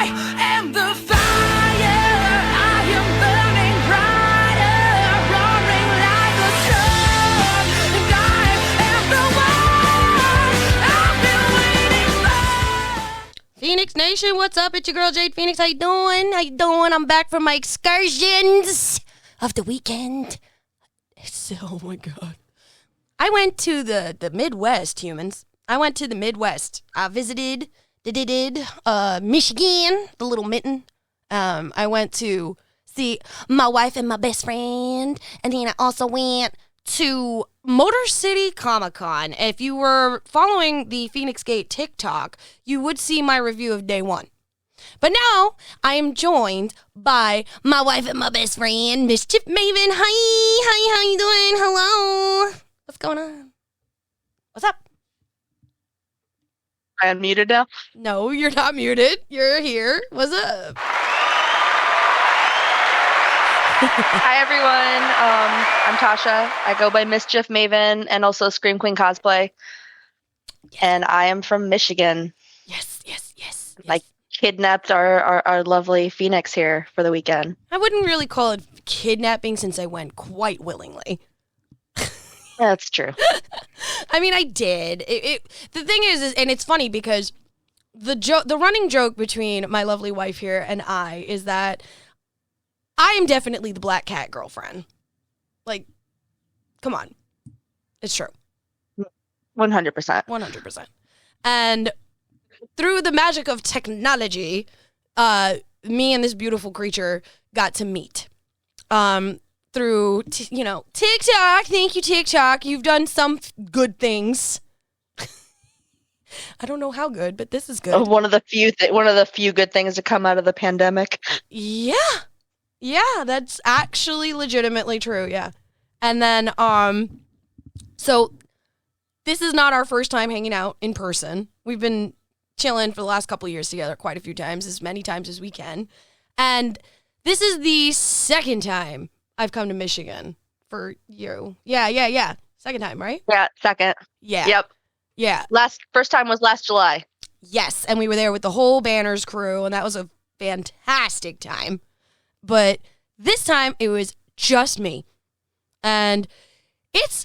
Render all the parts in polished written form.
am the fire. I am burning brighter, roaring like a sun. And I am the one I've been waiting for. Phoenix Nation, what's up? It's your girl Jade Phoenix. How you doing? I'm back from my excursions of the weekend. Oh my god. I went to the Midwest, humans. I went to the Midwest. I visited Michigan, the little mitten. I went to see my wife and my best friend. And then I also went to Motor City Comic Con. If you were following the Phoenix Gate TikTok, you would see my review of day one. But now I am joined by my wife and my best friend, Mischief Maven. Hi, how you doing? Hello. What's going on? What's up? I unmuted now? No, you're not muted. You're here. What's up? Hi, everyone. I'm Tasha. I go by Mischief Maven and also Scream Queen Cosplay. Yes. And I am from Michigan. Yes. I kidnapped our lovely Phoenix here for the weekend. I wouldn't really call it kidnapping since I went quite willingly. That's true. I mean, I did. The thing is, and it's funny because the running joke between my lovely wife here and I is that I am definitely the black cat girlfriend. Like, come on. It's true. 100%. 100%. And through the magic of technology, me and this beautiful creature got to meet. Through, TikTok. Thank you, TikTok. You've done some good things. I don't know how good, but this is good. One of the few good things to come out of the pandemic. Yeah, that's actually legitimately true. Yeah, and then so this is not our first time hanging out in person. We've been chilling for the last couple of years together, quite a few times, as many times as we can, and this is the second time I've come to Michigan for you. Yeah. Second time, right? Yeah, second. Yeah. Yep. Yeah. First time was last July. Yes, and we were there with the whole Banners crew, and that was a fantastic time. But this time, it was just me. And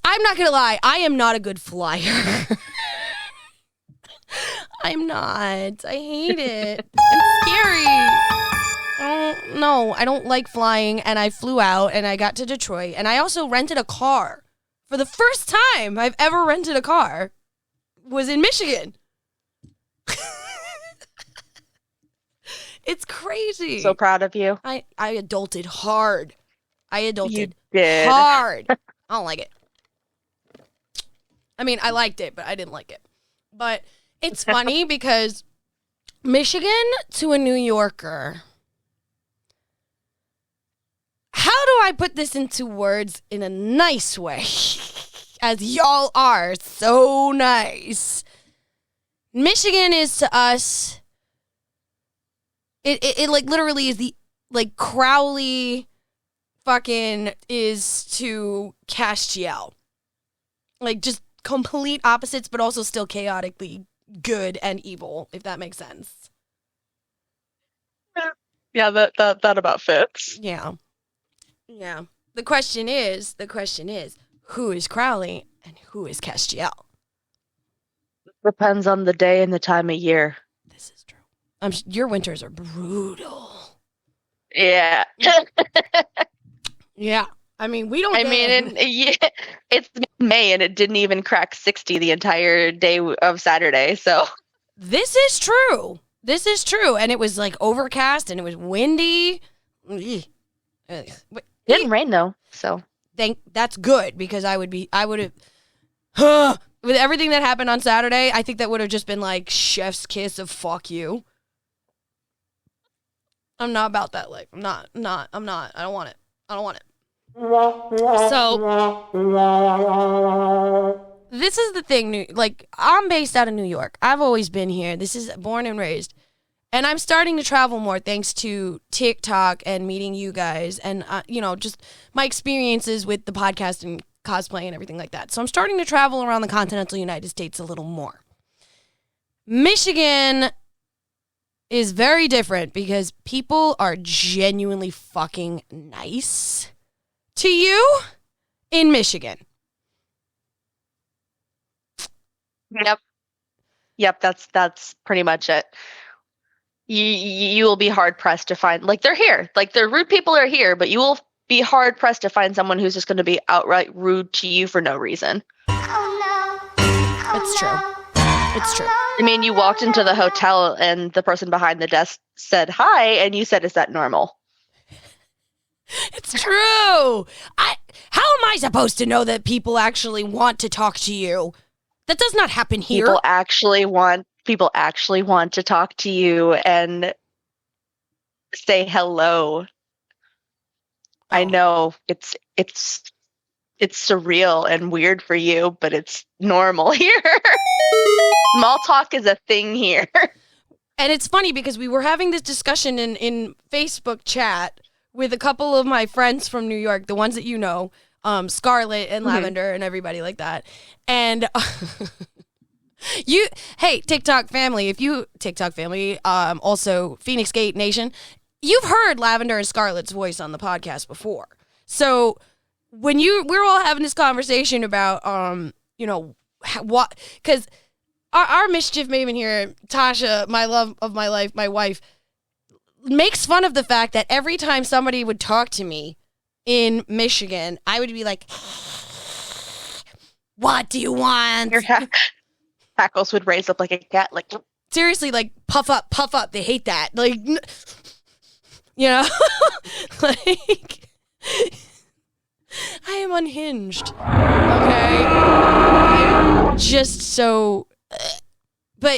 I'm not going to lie, I am not a good flyer. I'm not. I hate it. It's scary. I don't like flying, and I flew out, and I got to Detroit, and I also rented a car. For the first time I've ever rented a car was in Michigan. It's crazy. So proud of you. I adulted hard. You did. Hard. I don't like it. I mean, I liked it, but I didn't like it. But it's funny because Michigan to a New Yorker. How do I put this into words in a nice way? As y'all are so nice. Michigan is to us, it like literally is the, like Crowley fucking is to Castiel. Like just complete opposites, but also still chaotically good and evil, if that makes sense. Yeah, that about fits. Yeah. The question is, who is Crowley and who is Castiel? Depends on the day and the time of year. This is true. Your winters are brutal. Yeah. Yeah. I mean, we don't. It's May and it didn't even crack 60 the entire day of Saturday. So this is true. And it was like overcast and it was windy. It didn't rain though. So that's good because I would have with everything that happened on Saturday. I think that would have just been like chef's kiss of fuck you. I'm not about that life. I'm not. I don't want it. So this is the thing. Like, I'm based out of New York. I've always been here. This is born and raised. And I'm starting to travel more thanks to TikTok and meeting you guys and, just my experiences with the podcast and cosplay and everything like that. So I'm starting to travel around the continental United States a little more. Michigan is very different because people are genuinely fucking nice to you in Michigan. Yep, that's pretty much it. You will be hard pressed to find, like, they're here. Like, the rude people are here, but you will be hard pressed to find someone who's just going to be outright rude to you for no reason. It's true. It's true. I mean, you walked into the hotel and the person behind the desk said hi, and you said, "Is that normal?" It's true. How am I supposed to know that people actually want to talk to you? That does not happen here. People actually want to talk to you and say hello. I know it's surreal and weird for you, but it's normal here. Small talk is a thing here. And it's funny because we were having this discussion in Facebook chat with a couple of my friends from New York, the ones that you know, Scarlett and Lavender and everybody like that. And hey, TikTok family, also Phoenix Gate Nation, you've heard Lavender and Scarlett's voice on the podcast before. So when we're all having this conversation about, what, because our mischief maven here, Tasha, my love of my life, my wife, makes fun of the fact that every time somebody would talk to me in Michigan, I would be like, "What do you want?" Your hackles would raise up like a cat, like, seriously, like, puff up. They hate that. Like, like, I am unhinged. Okay? I'm just so... But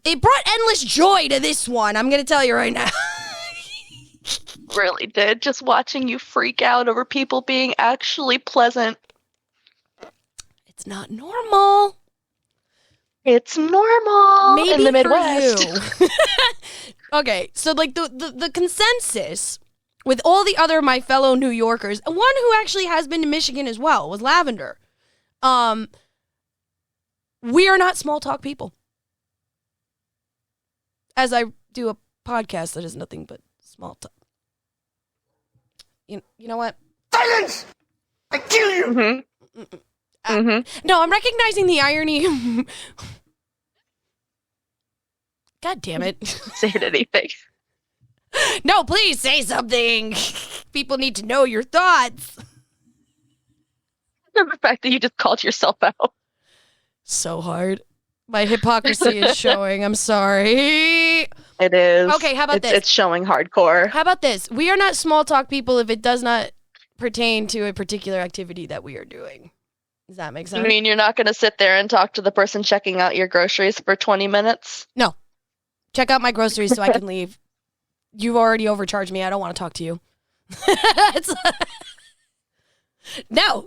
it brought endless joy to this one, I'm going to tell you right now. Really did. Just watching you freak out over people being actually pleasant. It's not normal. It's normal Maybe in the Midwest. For you. Okay, so like the consensus with all the other my fellow New Yorkers, one who actually has been to Michigan as well, was Lavender. We are not small talk people. As I do a podcast that is nothing but small talk. You know what? Silence! I kill you! No, I'm recognizing the irony. God damn it. Say anything. No, please say something. People need to know your thoughts. The fact that you just called yourself out. So hard. My hypocrisy is showing. I'm sorry. It is. Okay, how about this? It's showing hardcore. How about this? We are not small talk people if it does not pertain to a particular activity that we are doing. Does that make sense? You mean you're not going to sit there and talk to the person checking out your groceries for 20 minutes? No. Check out my groceries so I can leave. You've already overcharged me. I don't want to talk to you. No.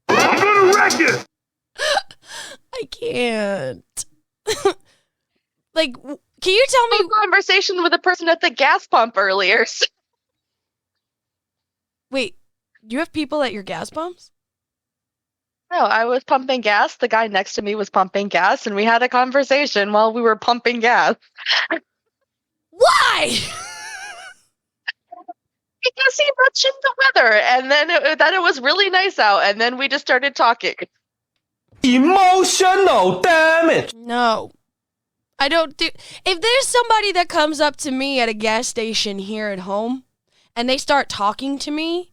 I'm gonna wreck you! I can't. Like, can you tell me? I had a conversation with a person at the gas pump earlier. Wait, you have people at your gas pumps? No, I was pumping gas. The guy next to me was pumping gas, and we had a conversation while we were pumping gas. Why? Because he mentioned the weather, and then that it was really nice out, and then we just started talking. Emotional damage! No. I don't do... If there's somebody that comes up to me at a gas station here at home, and they start talking to me,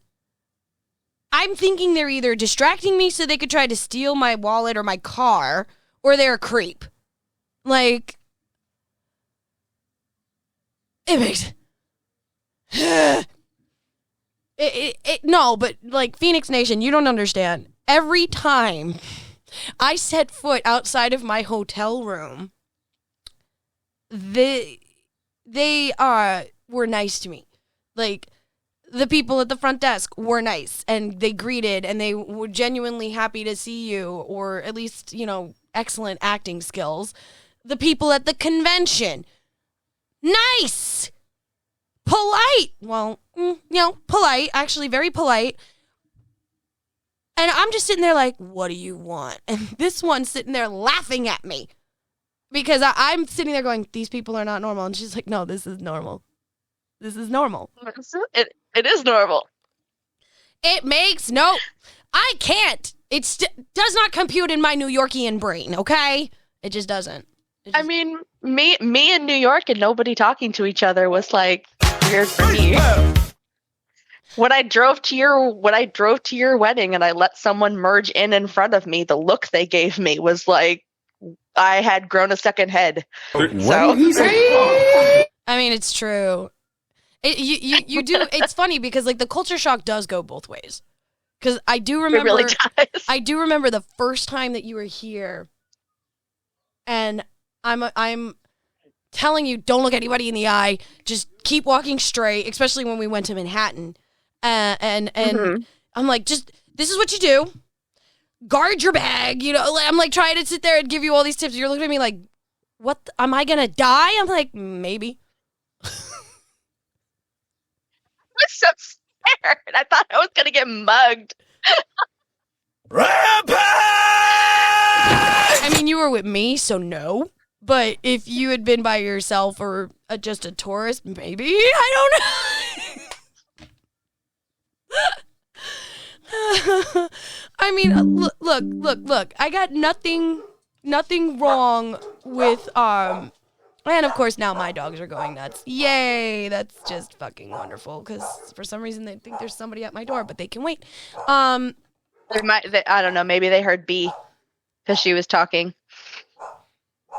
I'm thinking they're either distracting me so they could try to steal my wallet or my car, or they're a creep. Like... It makes... No, but like Phoenix Nation, you don't understand. Every time I set foot outside of my hotel room, they were nice to me. Like, the people at the front desk were nice, and they greeted, and they were genuinely happy to see you, or at least, excellent acting skills. The people at the convention, nice, polite. Well, polite, actually very polite. And I'm just sitting there like, what do you want? And this one's sitting there laughing at me because I'm sitting there going, these people are not normal. And she's like, no, this is normal. This is normal. It is normal. It makes I can't. It does not compute in my New Yorkian brain, okay? It just doesn't. I mean, me in New York and nobody talking to each other was like weird for me. When I drove to your wedding and I let someone merge in front of me, the look they gave me was like I had grown a second head. What did he say? I mean, it's true. You do. It's funny because like the culture shock does go both ways. Because I do remember. It really does. I do remember the first time that you were here, and I'm telling you, don't look anybody in the eye. Just keep walking straight. Especially when we went to Manhattan. And I'm like, this is what you do. Guard your bag. You know, I'm like trying to sit there and give you all these tips. You're looking at me like, what? Am I going to die? I'm like, maybe. I was so scared. I thought I was going to get mugged. Rampage! I mean, you were with me, so no. But if you had been by yourself or just a tourist, maybe. I don't know. I mean, look. I got nothing wrong with and of course now my dogs are going nuts. Yay, that's just fucking wonderful because for some reason they think there's somebody at my door, but they can wait. I don't know, maybe they heard B because she was talking.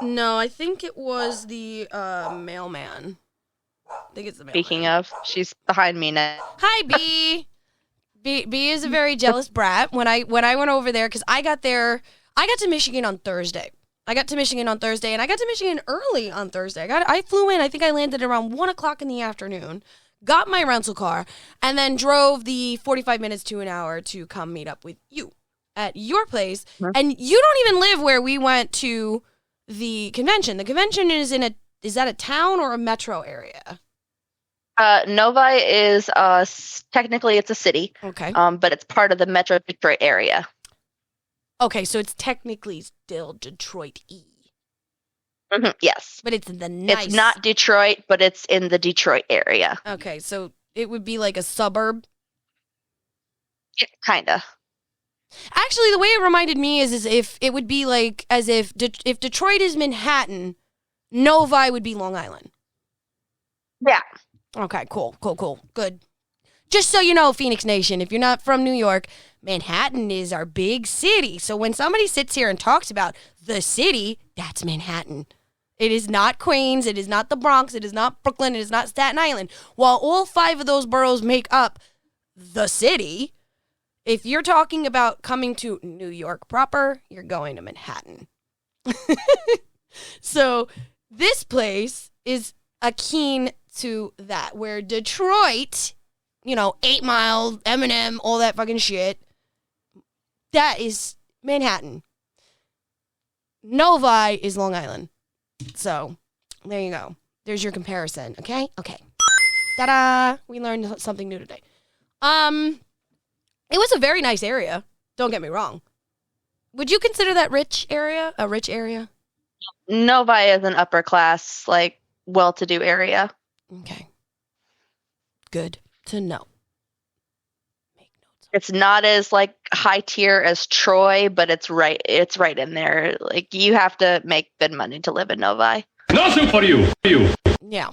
No, I think it was the mailman. I think it's the mailman. Speaking of, she's behind me now. Hi, B. B is a very jealous brat. When I went over there, because I got to Michigan on Thursday. And I got to Michigan early on Thursday. I flew in. I think I landed around 1 o'clock in the afternoon. Got my rental car, and then drove the 45 minutes to an hour to come meet up with you at your place. Mm-hmm. And you don't even live where we went to the convention. The convention is is that a town or a metro area? Novi is technically it's a city. Okay. But it's part of the Metro Detroit area. Okay, so it's technically still Detroit-y. Mm-hmm, yes. But it's in the nice... It's not Detroit, but it's in the Detroit area. Okay, so it would be like a suburb? Yeah, kinda. Actually, the way it reminded me is if it would be like as if if Detroit is Manhattan, Novi would be Long Island. Yeah. Okay, cool. Good. Just so you know, Phoenix Nation, if you're not from New York, Manhattan is our big city. So when somebody sits here and talks about the city, that's Manhattan. It is not Queens. It is not the Bronx. It is not Brooklyn. It is not Staten Island. While all 5 of those boroughs make up the city, if you're talking about coming to New York proper, you're going to Manhattan. So this place is akin to that, where Detroit, 8 Mile, Eminem, all that fucking shit, that is Manhattan. Novi is Long Island. So, there you go. There's your comparison, okay? Okay. Ta-da! We learned something new today. It was a very nice area. Don't get me wrong. Would you consider that rich area a rich area? Novi is an upper class, well-to-do area. Okay. Good to know. Make notes. It's not as high tier as Troy, but it's right in there. You have to make good money to live in Novi. Nothing for you. Yeah.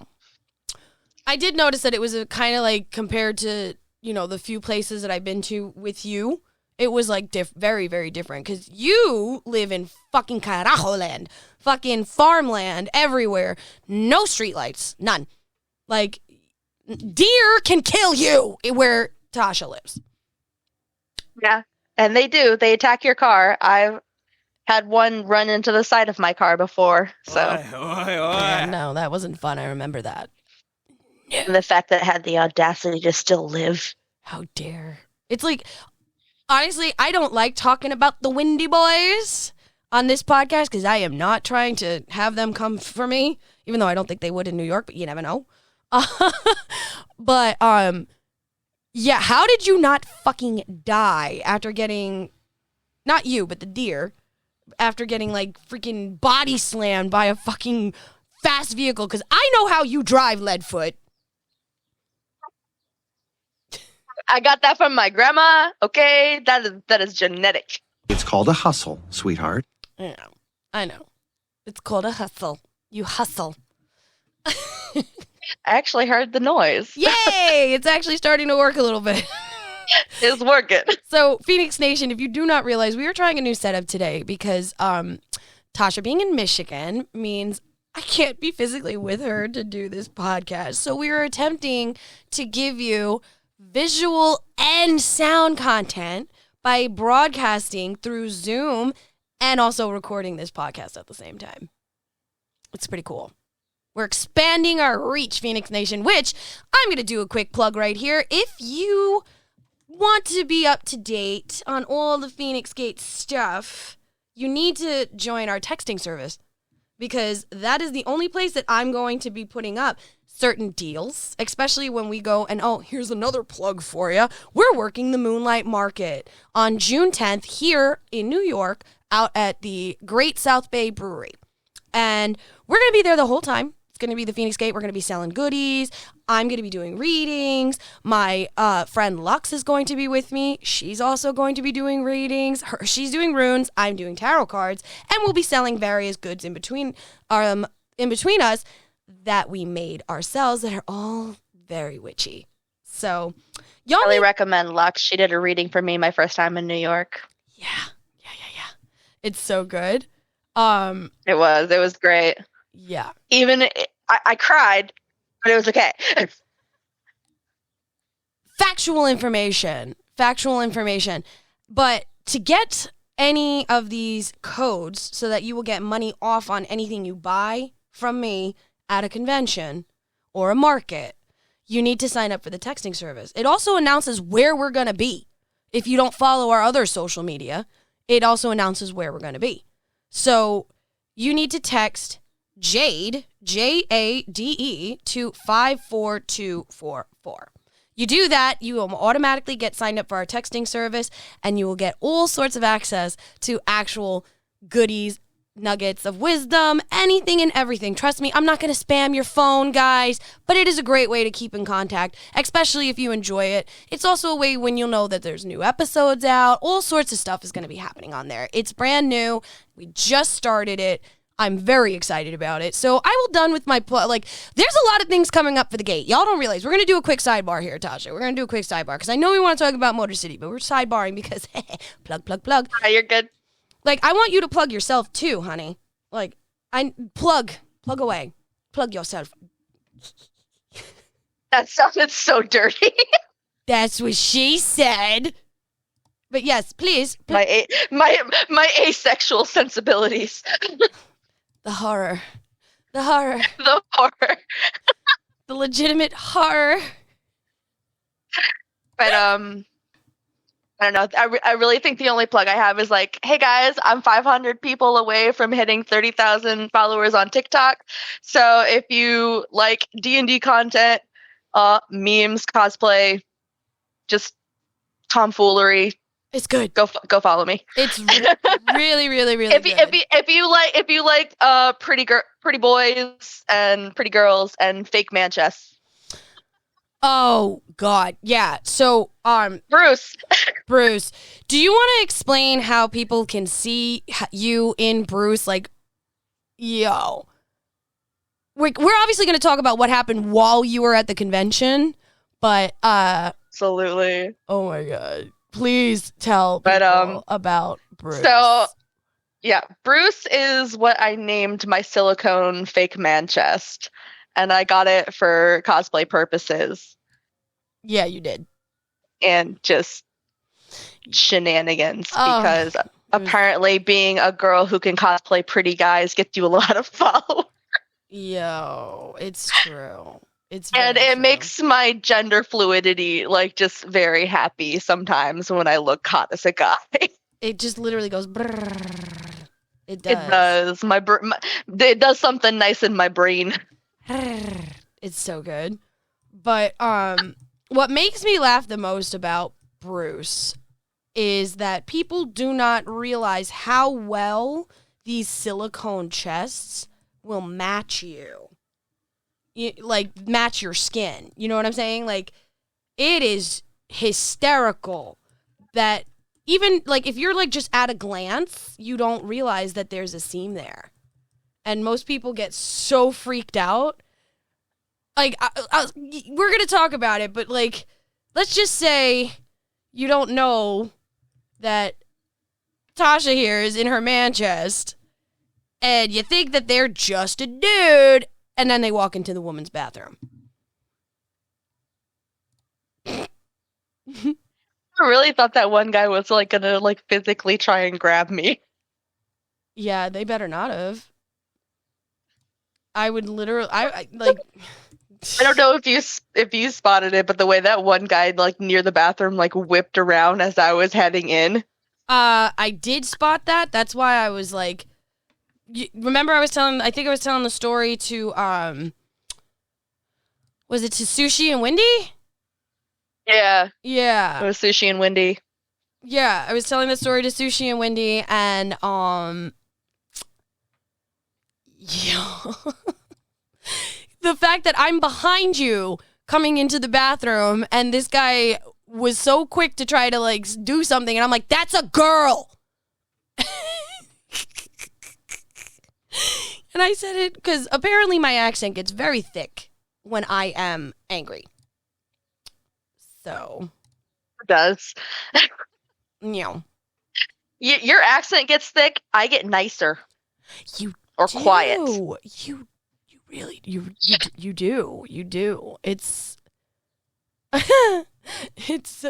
I did notice that it was a kind of compared to, the few places that I've been to with you, it was very, very different because you live in fucking carajo land, fucking farmland everywhere, no streetlights, none. Deer can kill you where Tasha lives. Yeah, and they do. They attack your car. I've had one run into the side of my car before, so. Yeah, no, that wasn't fun. I remember that. And the fact that it had the audacity to still live. How dare. It's honestly, I don't like talking about the Windy Boys on this podcast because I am not trying to have them come for me, even though I don't think they would in New York, but you never know. But Yeah, how did you not fucking die after getting, not you, but the deer, after getting like freaking body slammed by a fucking fast vehicle? Because I know how you drive, Leadfoot. I got that from my grandma. Okay, that is genetic. It's called a hustle, sweetheart. I know. It's called a hustle. You hustle. I actually heard the noise. Yay! It's actually starting to work a little bit. It's working. So, Phoenix Nation, if you do not realize, we are trying a new setup today because Tasha being in Michigan means I can't be physically with her to do this podcast. So we are attempting to give you visual and sound content by broadcasting through Zoom and also recording this podcast at the same time. It's pretty cool. We're expanding our reach, Phoenix Nation, which I'm going to do a quick plug right here. If you want to be up to date on all the Phoenix Gate stuff, you need to join our texting service because that is the only place that I'm going to be putting up certain deals, especially when we go and, oh, here's another plug for you. We're working the Moonlight Market on June 10th here in New York out at the Great South Bay Brewery. And we're going to be there the whole time. It's going to be the Phoenix Gate. We're going to be selling goodies. I'm going to be doing readings. My friend Lux is going to be with me. She's also going to be doing readings. She's doing runes. I'm doing tarot cards. And we'll be selling various goods in between us that we made ourselves that are all very witchy. So, y'all I really recommend Lux. She did a reading for me my first time in New York. Yeah. It's so good. It was great. Yeah. Even I cried, but it was okay. Factual information. But to get any of these codes so that you will get money off on anything you buy from me at a convention or a market, you need to sign up for the texting service. It also announces where we're going to be. If you don't follow our other social media, it also announces where we're going to be. So you need to text Jade, Jade, to 54244. You do that, you will automatically get signed up for our texting service, and you will get all sorts of access to actual goodies, nuggets of wisdom, anything and everything. Trust me, I'm not going to spam your phone, guys, but it is a great way to keep in contact, especially if you enjoy it. It's also a way when you'll know that there's new episodes out. All sorts of stuff is going to be happening on there. It's brand new. We just started it. I'm very excited about it. So I will done with my there's a lot of things coming up for the gate. Y'all don't realize. We're going to do a quick sidebar here, Tasha. We're going to do a quick sidebar because I know we want to talk about Motor City, but we're sidebarring because plug. You're good. Like, I want you to plug yourself too, honey. Like, plug away. Plug yourself. That sounded so dirty. That's what she said. But yes, please. My asexual sensibilities. The horror. The horror. The legitimate horror. But I don't know. I really think the only plug I have is like, hey guys, I'm 500 people away from hitting 30,000 followers on TikTok. So if you like D&D content, memes, cosplay, just tomfoolery, it's good. Go follow me. It's really, really, really good. If you like pretty boys and pretty girls and fake man chests. Oh God, yeah. So Bruce, do you want to explain how people can see you in Bruce? Like, yo, we're obviously going to talk about what happened while you were at the convention, but absolutely. Oh my God. Please tell people about Bruce. So, yeah, Bruce is what I named my silicone fake man chest, and I got it for cosplay purposes. Yeah, you did. And just shenanigans, because apparently being a girl who can cosplay pretty guys gets you a lot of followers. Yo, it's true. And it makes my gender fluidity like just very happy sometimes when I look hot as a guy. It just literally goes brrrr. It does. It does. It does something nice in my brain. It's so good. But what makes me laugh the most about Bruce is that people do not realize how well these silicone chests will match you. Like, match your skin. You know what I'm saying? Like, it is hysterical that even, like, if you're, like, just at a glance, you don't realize that there's a seam there. And most people get so freaked out. Like, we're going to talk about it, but, like, let's just say you don't know that Tasha here is in her man chest, and you think that they're just a dude, and then they walk into the woman's bathroom. I really thought that one guy was like gonna like physically try and grab me. Yeah, they better not have. I would literally, I like. I don't know if you spotted it, but the way that one guy like near the bathroom like whipped around as I was heading in. I did spot that. That's why I was like, remember I think I was telling the story to was it to Sushi and Wendy? Yeah, Yeah. it was Sushi and Wendy. Yeah, I was telling the story to Sushi and Wendy, and yeah. The fact that I'm behind you coming into the bathroom, and this guy was so quick to try to like do something, and I'm like, that's a girl. And I said it because apparently my accent gets very thick when I am angry. So It does. you know. Your accent gets thick. I get nicer You or do. quiet. You really you do. It's it's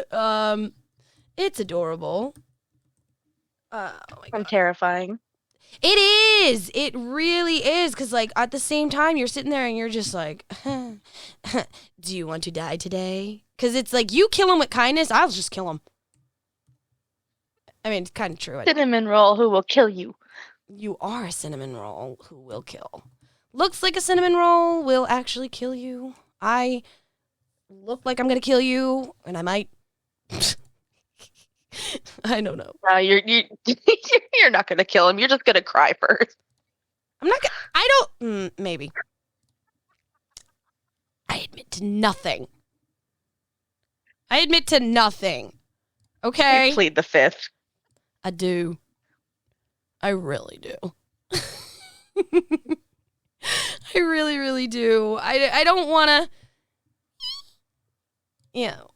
adorable. Oh my I'm God. terrifying. It is. It really is. Because, like, at the same time, you're sitting there and you're just like, do you want to die today? Because it's like, you kill him with kindness, I'll just kill him. I mean, it's kind of true. Cinnamon roll who will kill you. You are a cinnamon roll who will kill. Looks like a cinnamon roll will actually kill you. I look like I'm going to kill you, and I might. I don't know. No, you're not gonna kill him. You're just gonna cry first. I'm not. I don't. Maybe. I admit to nothing. Okay. You plead the fifth. I do. I really do. I really, really do. I don't want to. You know.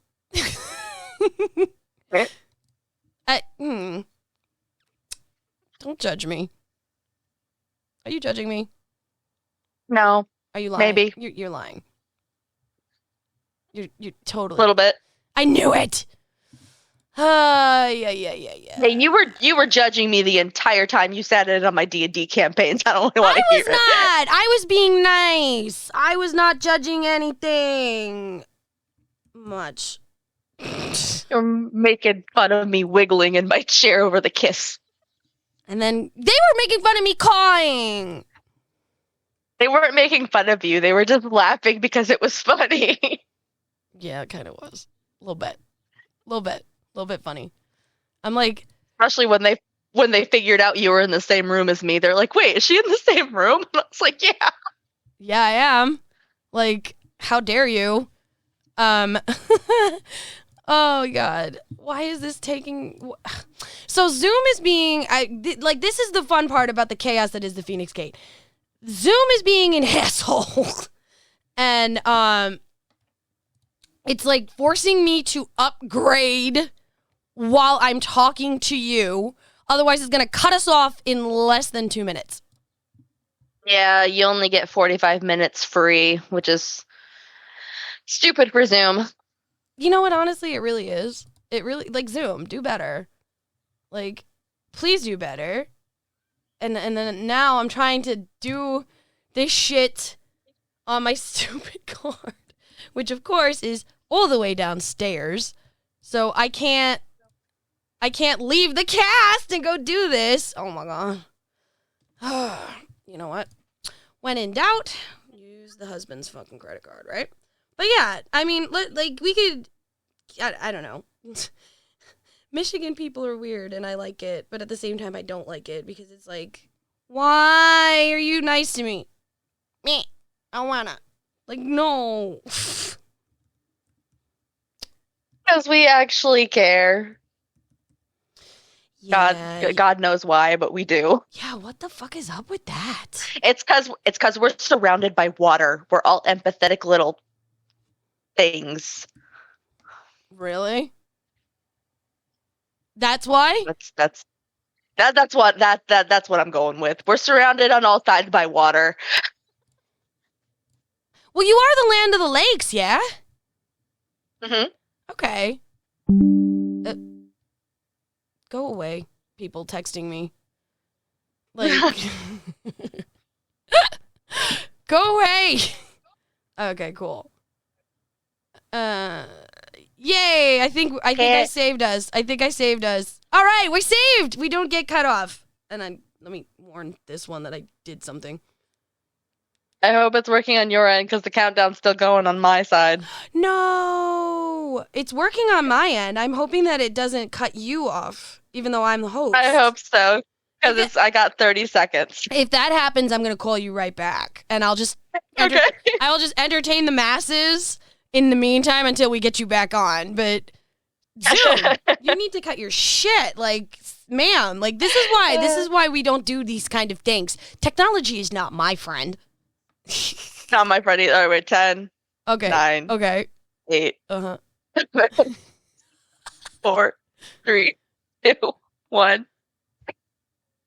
Don't judge me. Are you judging me? No, Are you lying? maybe You're lying. You're totally. a little bit. I knew it. Yeah. Hey, you were judging me the entire time you sat in on my D&D campaigns. I don't really want to hear I was not. I was being nice. I was not judging anything much. You're making fun of me wiggling in my chair over the kiss. And then they were making fun of me cawing. They weren't making fun of you. They were just laughing because it was funny. Yeah, it kind of was. A little bit funny. I'm like, Especially when they figured out you were in the same room as me. They're like, "Wait, is she in the same room?" And I was like, "Yeah." yeah, I am. Like, how dare you? Oh God, why is this taking? So Zoom is being like, this is the fun part about the chaos that is the Phoenix Gate. Zoom is being an asshole, and it's like forcing me to upgrade while I'm talking to you. Otherwise, it's gonna cut us off in less than 2 minutes. Yeah, you only get 45 minutes free, which is stupid for Zoom. You know what? Honestly, it really is. It really, like, Zoom, do better. Like, please do better. And then now I'm trying to do this shit on my stupid card, which of course is all the way downstairs. So I can't leave the cast and go do this. Oh my God. You know what? When in doubt, use the husband's fucking credit card, right? But yeah, I mean, like we could, I don't know. Michigan people are weird and I like it, but at the same time I don't like it because it's like, why are you nice to me? Me, I wanna. Like, no. Because we actually care. Yeah, God knows why, but we do. yeah, what the fuck is up with that? It's because we're surrounded by water. We're all empathetic little things. Really? That's why? That's what I'm going with. We're surrounded on all sides by water. Well, you are the land of the lakes, yeah? Hmm. Okay. Go away, people texting me. Like, go away. Okay, cool. Yay! I think I saved us. All right, we're saved. We don't get cut off. And then let me warn this one that I did something. I hope it's working on your end because the countdown's still going on my side. No, it's working on my end. I'm hoping that it doesn't cut you off, even though I'm the host. I hope so because I got 30 seconds. If that happens, I'm gonna call you right back, and I'll just Okay. I will just entertain the masses in the meantime until we get you back on. But dude, you need to cut your shit, like, man. Like, this is why we don't do these kind of things. Technology is not my friend. Not my friend either. All right, wait, 10, Okay. 9, Okay. 8, Uh-huh. 4, 3, 2, 1.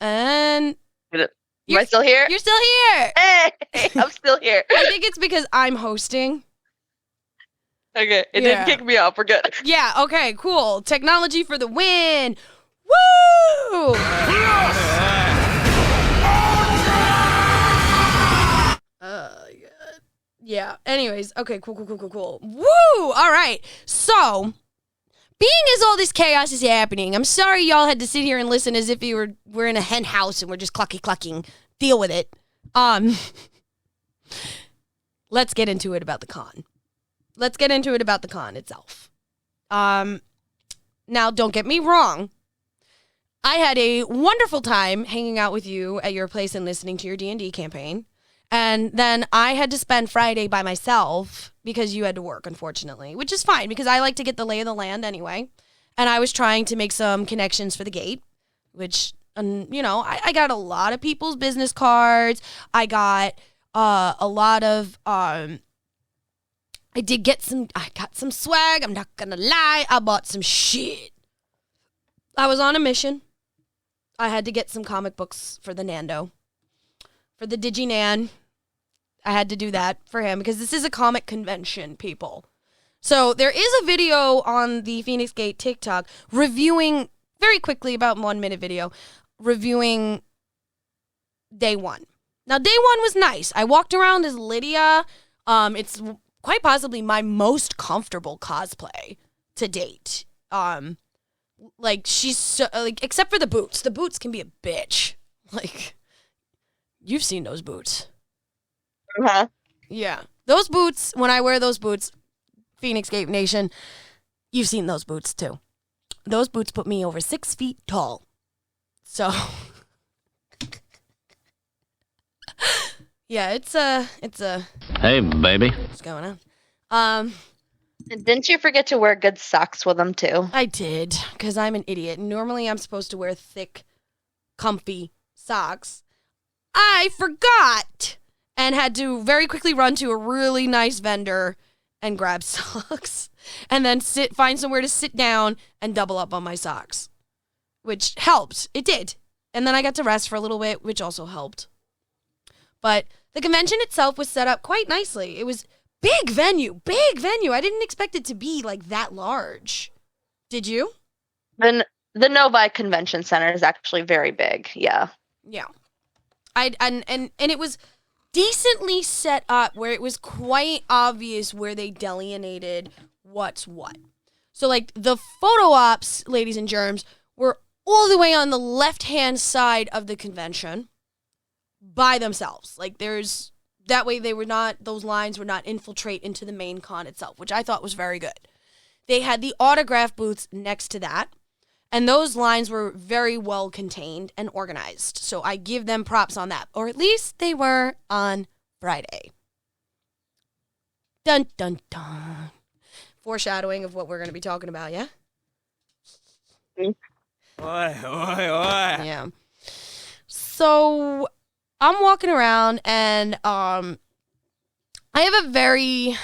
And Am I still here? you're still here. Hey, I'm still here. I think it's because I'm hosting. Okay, it Yeah. didn't kick me off. We're good. Yeah, okay, cool. Technology for the win. Woo! God. Yeah. Anyways, okay, cool. Woo! All right. So, being as all this chaos is happening, I'm sorry y'all had to sit here and listen as if we're in a hen house and we're just clucking. Deal with it. Let's get into it about the con. Let's get into it about the con itself. Now, don't get me wrong. I had a wonderful time hanging out with you at your place and listening to your D&D campaign. And then I had to spend Friday by myself because you had to work, unfortunately, which is fine because I like to get the lay of the land anyway. And I was trying to make some connections for the gate, which, I got a lot of people's business cards. I got a lot of, I got some swag. I'm not gonna lie. I bought some shit. I was on a mission. I had to get some comic books for the Nando. For the Diginan. I had to do that for him because this is a comic convention, people. So there is a video on the Feinics Gate TikTok reviewing, very quickly, about 1 minute video, reviewing day one. Now, day one was nice. I walked around as Lydia. It's quite possibly my most comfortable cosplay to date. She's so, except for the boots. The boots can be a bitch. Like, you've seen those boots. Uh-huh. Yeah. Those boots, when I wear those boots, Feinics Gate Nation, you've seen those boots too. Those boots put me over 6 feet tall. So, yeah, it's a. Hey, baby. What's going on? And didn't you forget to wear good socks with them too? I did, because I'm an idiot. Normally, I'm supposed to wear thick, comfy socks. I forgot and had to very quickly run to a really nice vendor and grab socks and then find somewhere to sit down and double up on my socks, which helped. It did. And then I got to rest for a little bit, which also helped. But the convention itself was set up quite nicely. It was big venue. I didn't expect it to be like that large. Did you? The Novi Convention Center is actually very big. Yeah. Yeah. And it was decently set up where it was quite obvious where they delineated what's what. So, like, the photo ops, ladies and germs, were all the way on the left-hand side of the convention by themselves. Like, that way those lines would not infiltrate into the main con itself, which I thought was very good. They had the autograph booths next to that, and those lines were very well contained and organized. So I give them props on that, or at least they were on Friday. Dun, dun, dun. Foreshadowing of what we're going to be talking about, yeah? Yeah. So I'm walking around, and I have a very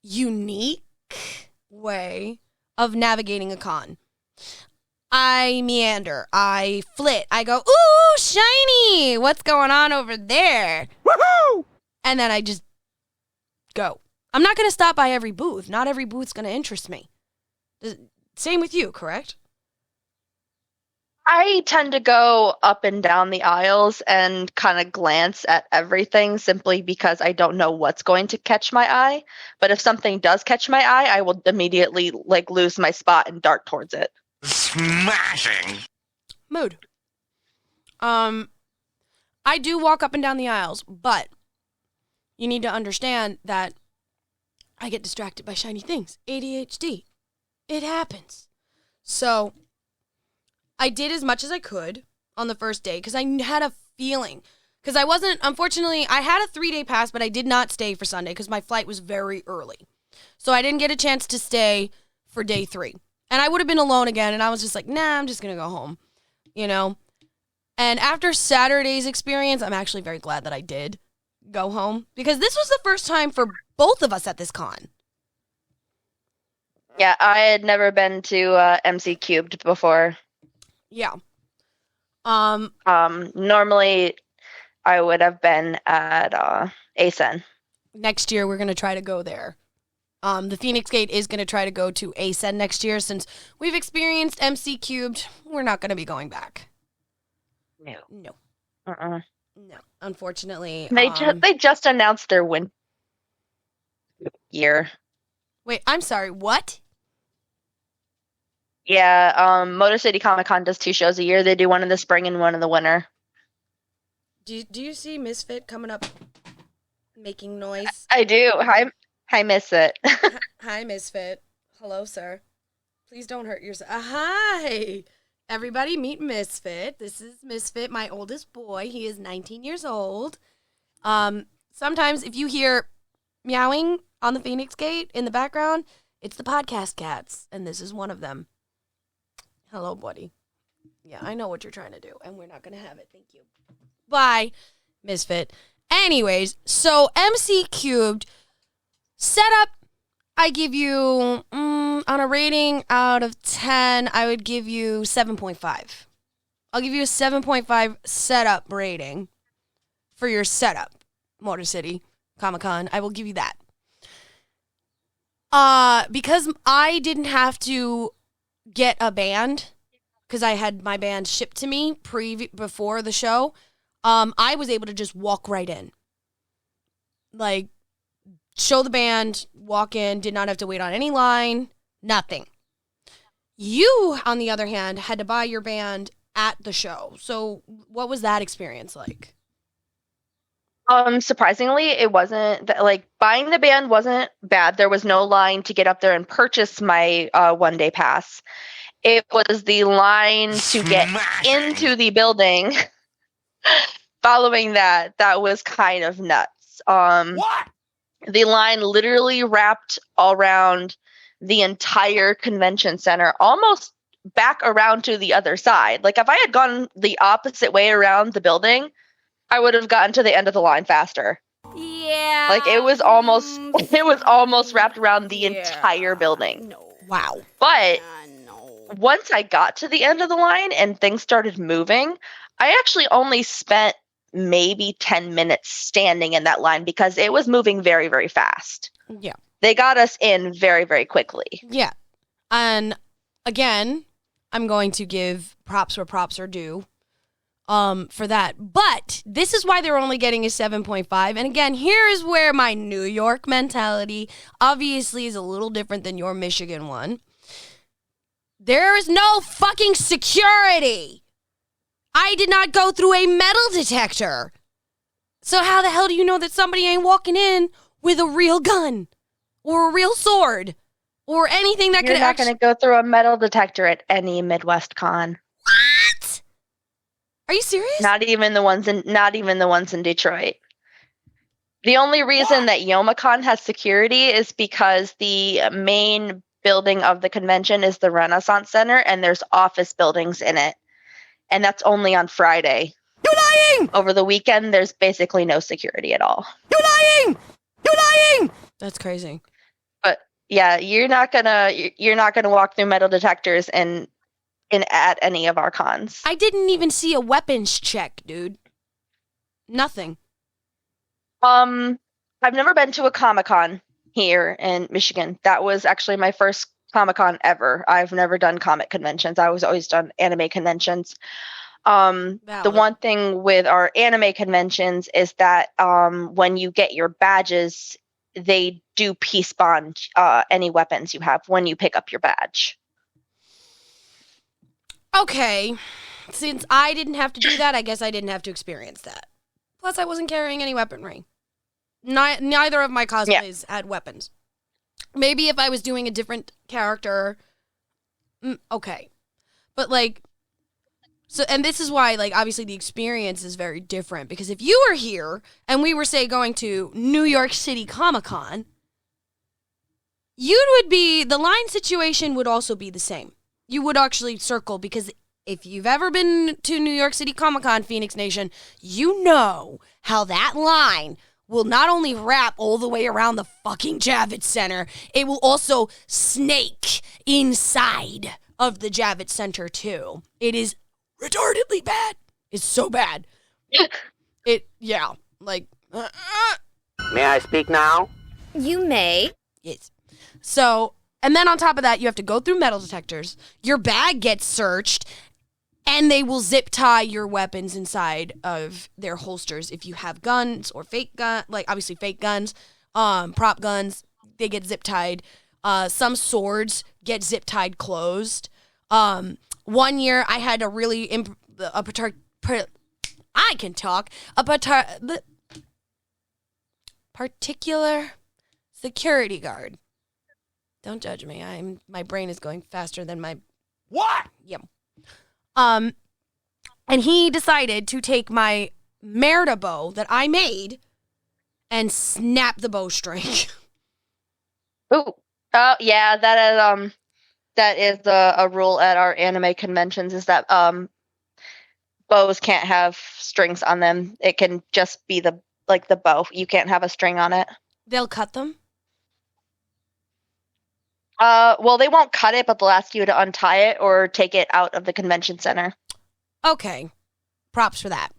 unique way of navigating a con. I meander, I flit, I go, ooh, shiny, what's going on over there? Woohoo! And then I just go. I'm not going to stop by every booth. Not every booth's going to interest me. Same with you, correct? I tend to go up and down the aisles and kind of glance at everything simply because I don't know what's going to catch my eye. But if something does catch my eye, I will immediately lose my spot and dart towards it. Smashing. Mood. I do walk up and down the aisles, but you need to understand that I get distracted by shiny things. ADHD. It happens. So I did as much as I could on the first day because I had a feeling. Because unfortunately, I had a 3-day pass, but I did not stay for Sunday because my flight was very early. So I didn't get a chance to stay for day 3. And I would have been alone again, and I was just like, nah, I'm just going to go home, you know? And after Saturday's experience, I'm actually very glad that I did go home because this was the first time for both of us at this con. Yeah, I had never been to MC3 before. Yeah. Normally I would have been at ASEN. Next year, we're going to try to go there. The Feinics Gate is going to try to go to ASEN next year. Since we've experienced MC3, we're not going to be going back. No. Uh-uh. No. Unfortunately. They just announced their win year. Wait, I'm sorry. What? Yeah, Motor City Comic Con does 2 shows a year. They do one in the spring and one in the winter. Do you see Misfit coming up making noise? I do. Hi, Misfit. Hi, Misfit. Hello, sir. Please don't hurt yourself. Hi. Everybody meet Misfit. This is Misfit, my oldest boy. He is 19 years old. Sometimes if you hear meowing on the Feinics Gate in the background, it's the podcast cats, and this is one of them. Hello, buddy. Yeah, I know what you're trying to do, and we're not going to have it. Thank you. Bye, Misfit. Anyways, so MC3 setup, I give you, on a rating out of 10, I would give you 7.5. I'll give you a 7.5 setup rating for your setup, Motor City Comic Con. I will give you that. Because I didn't have to get a band, because I had my band shipped to me before the show, I was able to just walk right in. Like, show the band, walk in, did not have to wait on any line, nothing. You, on the other hand, had to buy your band at the show. So what was that experience like? Surprisingly, it wasn't buying the band wasn't bad. There was no line to get up there and purchase my 1-day pass. It was the line to get into the building. Following that was kind of nuts. What? The line literally wrapped around the entire convention center, almost back around to the other side. Like, if I had gone the opposite way around the building, I would have gotten to the end of the line faster. Yeah. Like, it was almost wrapped around the entire building. No. Wow. But No. once I got to the end of the line and things started moving, I actually only spent maybe 10 minutes standing in that line because it was moving very, very fast. Yeah. They got us in very, very quickly. Yeah. And again, I'm going to give props where props are due for that. But this is why they're only getting a 7.5. And again, here is where my New York mentality obviously is a little different than your Michigan one. There is no fucking security. I did not go through a metal detector. So how the hell do you know that somebody ain't walking in with a real gun or a real sword or anything that You're could not going to go through a metal detector at any Midwest con. What? Are you serious? Not even the ones in Detroit. The only reason that YomaCon has security is because the main building of the convention is the Renaissance Center, and there's office buildings in it. And that's only on Friday. You're lying! Over the weekend, there's basically no security at all. You're lying! You're lying! That's crazy. But yeah, you're not gonna walk through metal detectors in at any of our cons. I didn't even see a weapons check, dude. Nothing. I've never been to a Comic-Con here in Michigan. That was actually my first Comic-Con ever. I've never done comic conventions. I was always done anime conventions. The one thing with our anime conventions is that when you get your badges, they do peace bond any weapons you have when you pick up your badge. Okay. Since I didn't have to do that, I guess I didn't have to experience that. Plus, I wasn't carrying any weaponry. Neither of my cosplays had weapons. Maybe if I was doing a different character, okay. But, like, so, and this is why, like, obviously the experience is very different. Because if you were here, and we were, say, going to New York City Comic-Con, the line situation would also be the same. You would actually circle, because if you've ever been to New York City Comic-Con, Feinics Nation, you know how that line will not only wrap all the way around the fucking Javits Center, it will also snake inside of the Javits Center too. It is retardedly bad. It's so bad. May I speak now? You may. Yes. So, and then on top of that, you have to go through metal detectors. Your bag gets searched, and they will zip tie your weapons inside of their holsters. If you have guns or fake gun, like obviously fake guns, prop guns, they get zip tied. Some swords get zip tied closed. 1 year I had particular security guard. Don't judge me. My brain is going faster than my What? Yep. And he decided to take my Merida bow that I made and snap the bowstring. Ooh. Yeah, that is a rule at our anime conventions, is that bows can't have strings on them. It can just be the bow. You can't have a string on it. They'll cut them? Well, they won't cut it, but they'll ask you to untie it or take it out of the convention center. Okay. Props for that.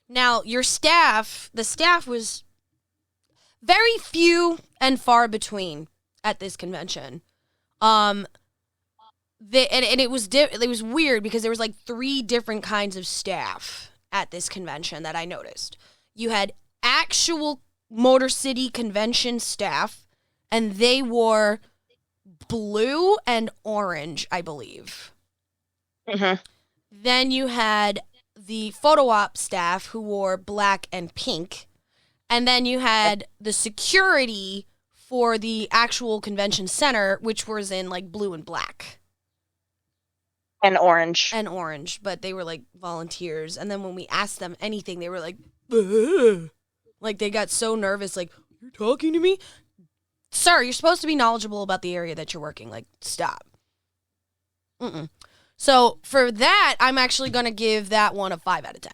Now, your staff, the staff was very few and far between at this convention. And it was weird because there was like 3 different kinds of staff at this convention that I noticed. You had actual Motor City convention staff, and they wore blue and orange, I believe. Mm-hmm. Then you had the photo op staff who wore black and pink. And then you had the security for the actual convention center, which was in like blue and black. And orange. But they were like volunteers. And then when we asked them anything, they were like, ugh. Like they got so nervous, like, you're talking to me? Sir, you're supposed to be knowledgeable about the area that you're working. Like, stop. So for that, I'm actually going to give that one a 5 out of 10.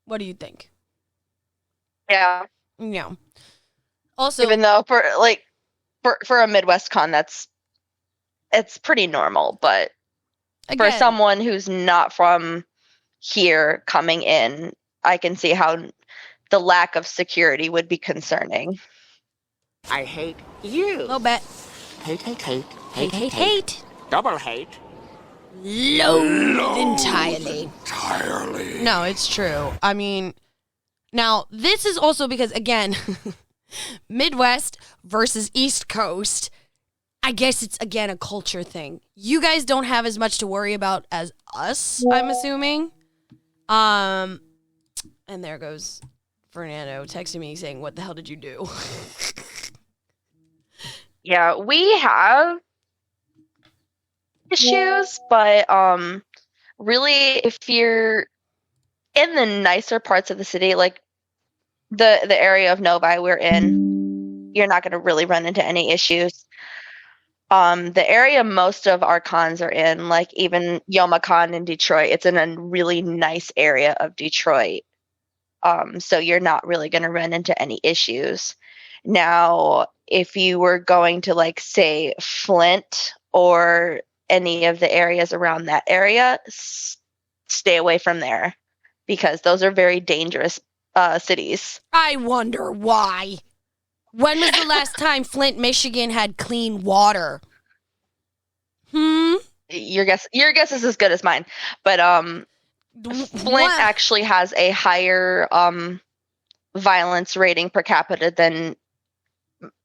What do you think? Yeah. Yeah. Also, Even though for a Midwest con, it's pretty normal, but again, for someone who's not from here coming in, I can see how the lack of security would be concerning. I hate you. a little bit. Hate. Double hate. Loathe entirely. No, it's true. I mean, now this is also because, again, Midwest versus East Coast. I guess it's, again, a culture thing. You guys don't have as much to worry about as us, I'm assuming. And And there goes Fernando texting me saying, "What the hell did you do?" Yeah, we have issues, but really, if you're in the nicer parts of the city, like the area of Novi we're in, you're not going to really run into any issues. The area most of our cons are in, like even YomaCon in Detroit, it's in a really nice area of Detroit. So you're not really going to run into any issues. Now, if you were going to, like, say, Flint or any of the areas around that area, stay away from there because those are very dangerous cities. I wonder why. When was the last time Flint, Michigan had clean water? Your guess is as good as mine. But Flint actually has a higher violence rating per capita than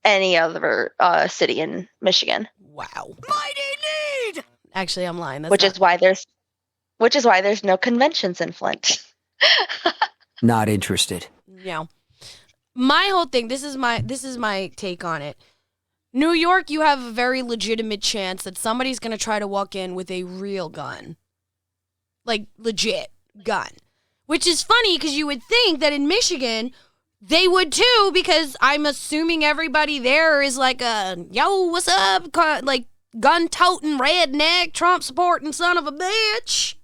any other city in Michigan. Wow. Mighty need! Actually, I'm lying. That's Which is why there's no conventions in Flint. Not interested. No. My whole thing, this is my take on it. New York, you have a very legitimate chance that somebody's going to try to walk in with a real gun. Like, legit gun. Which is funny because you would think that in Michigan, they would too, because I'm assuming everybody there is like a, yo, what's up? Like, gun-toting, redneck, Trump-supporting son of a bitch.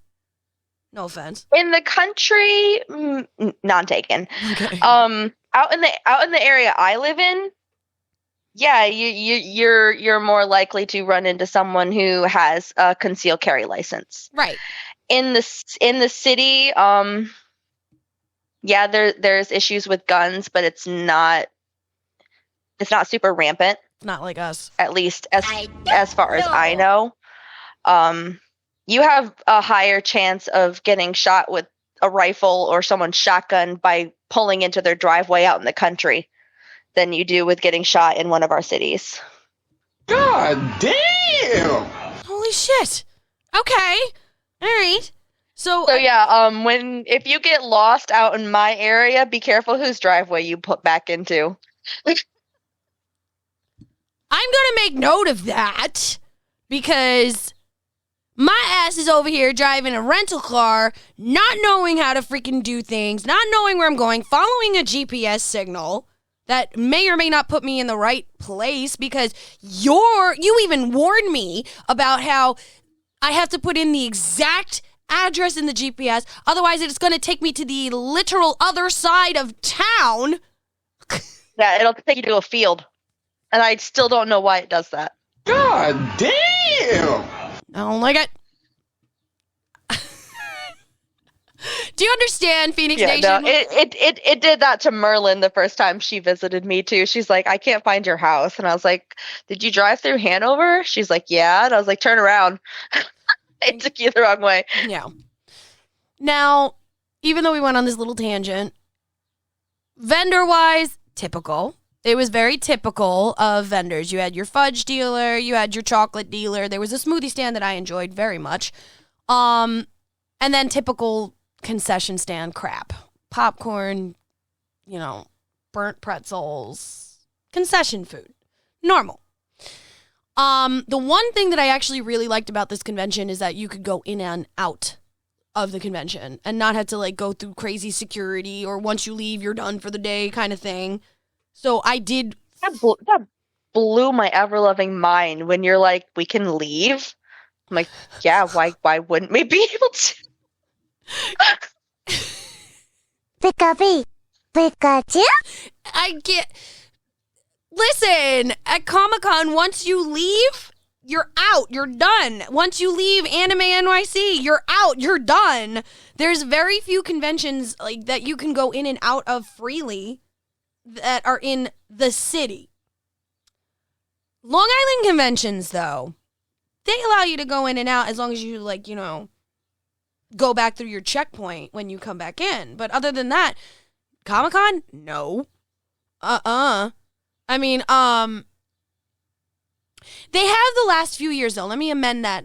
No offense. In the country, none taken. Okay. Out in the area I live in, yeah, you're more likely to run into someone who has a concealed carry license. Right. In the city, yeah, there's issues with guns, but it's not super rampant. It's not like us. At least as far as I know. You have a higher chance of getting shot with a rifle or someone's shotgun by pulling into their driveway out in the country than you do with getting shot in one of our cities. God damn! Holy shit. Okay. All right. So yeah, if you get lost out in my area, be careful whose driveway you put back into. I'm going to make note of that because my ass is over here driving a rental car, not knowing how to freaking do things, not knowing where I'm going, following a GPS signal that may or may not put me in the right place because you even warned me about how I have to put in the exact address in the GPS, otherwise it's going to take me to the literal other side of town. Yeah, it'll take you to a field. And I still don't know why it does that. God damn! I don't like it. Do you understand, Phoenix Nation? No, it did that to Merlin the first time she visited me too. She's like, I can't find your house. And I was like, did you drive through Hanover? She's like, yeah. And I was like, turn around. It took you the wrong way. Yeah. Now, even though we went on this little tangent, vendor-wise, typical. It was very typical of vendors. You had your fudge dealer, you had your chocolate dealer. There was a smoothie stand that I enjoyed very much. And then typical concession stand crap. Popcorn, burnt pretzels, concession food. Normal. The one thing that I actually really liked about this convention is that you could go in and out of the convention and not have to go through crazy security or once you leave, you're done for the day kind of thing. So I did. That blew my ever-loving mind when you're like, we can leave? I'm like, yeah, why wouldn't we be able to? Pikachu? I get. Listen, at Comic-Con, once you leave, you're out. You're done. Once you leave Anime NYC, you're out. You're done. There's very few conventions that you can go in and out of freely that are in the city. Long Island conventions, though, they allow you to go in and out as long as you, go back through your checkpoint when you come back in. But other than that, Comic-Con? No. I mean, they have the last few years, though. Let me amend that.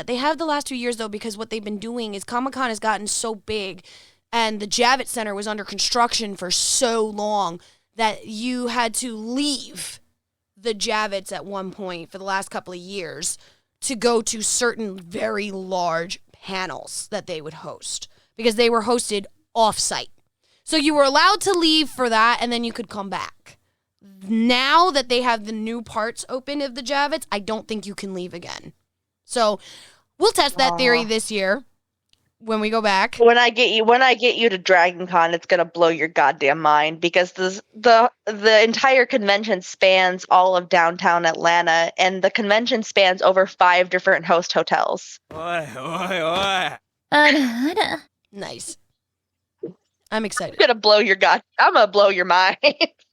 They have the last 2 years, though, because what they've been doing is Comic-Con has gotten so big and the Javits Center was under construction for so long that you had to leave the Javits at one point for the last couple of years to go to certain very large panels that they would host because they were hosted off-site. So you were allowed to leave for that, and then you could come back. Now that they have the new parts open of the Javits, I don't think you can leave again. So we'll test that theory this year when we go back. When I get you to Dragon Con, it's gonna blow your goddamn mind because the entire convention spans all of downtown Atlanta, and the convention spans over 5 different host hotels. Nice. I'm excited. I'm gonna blow your mind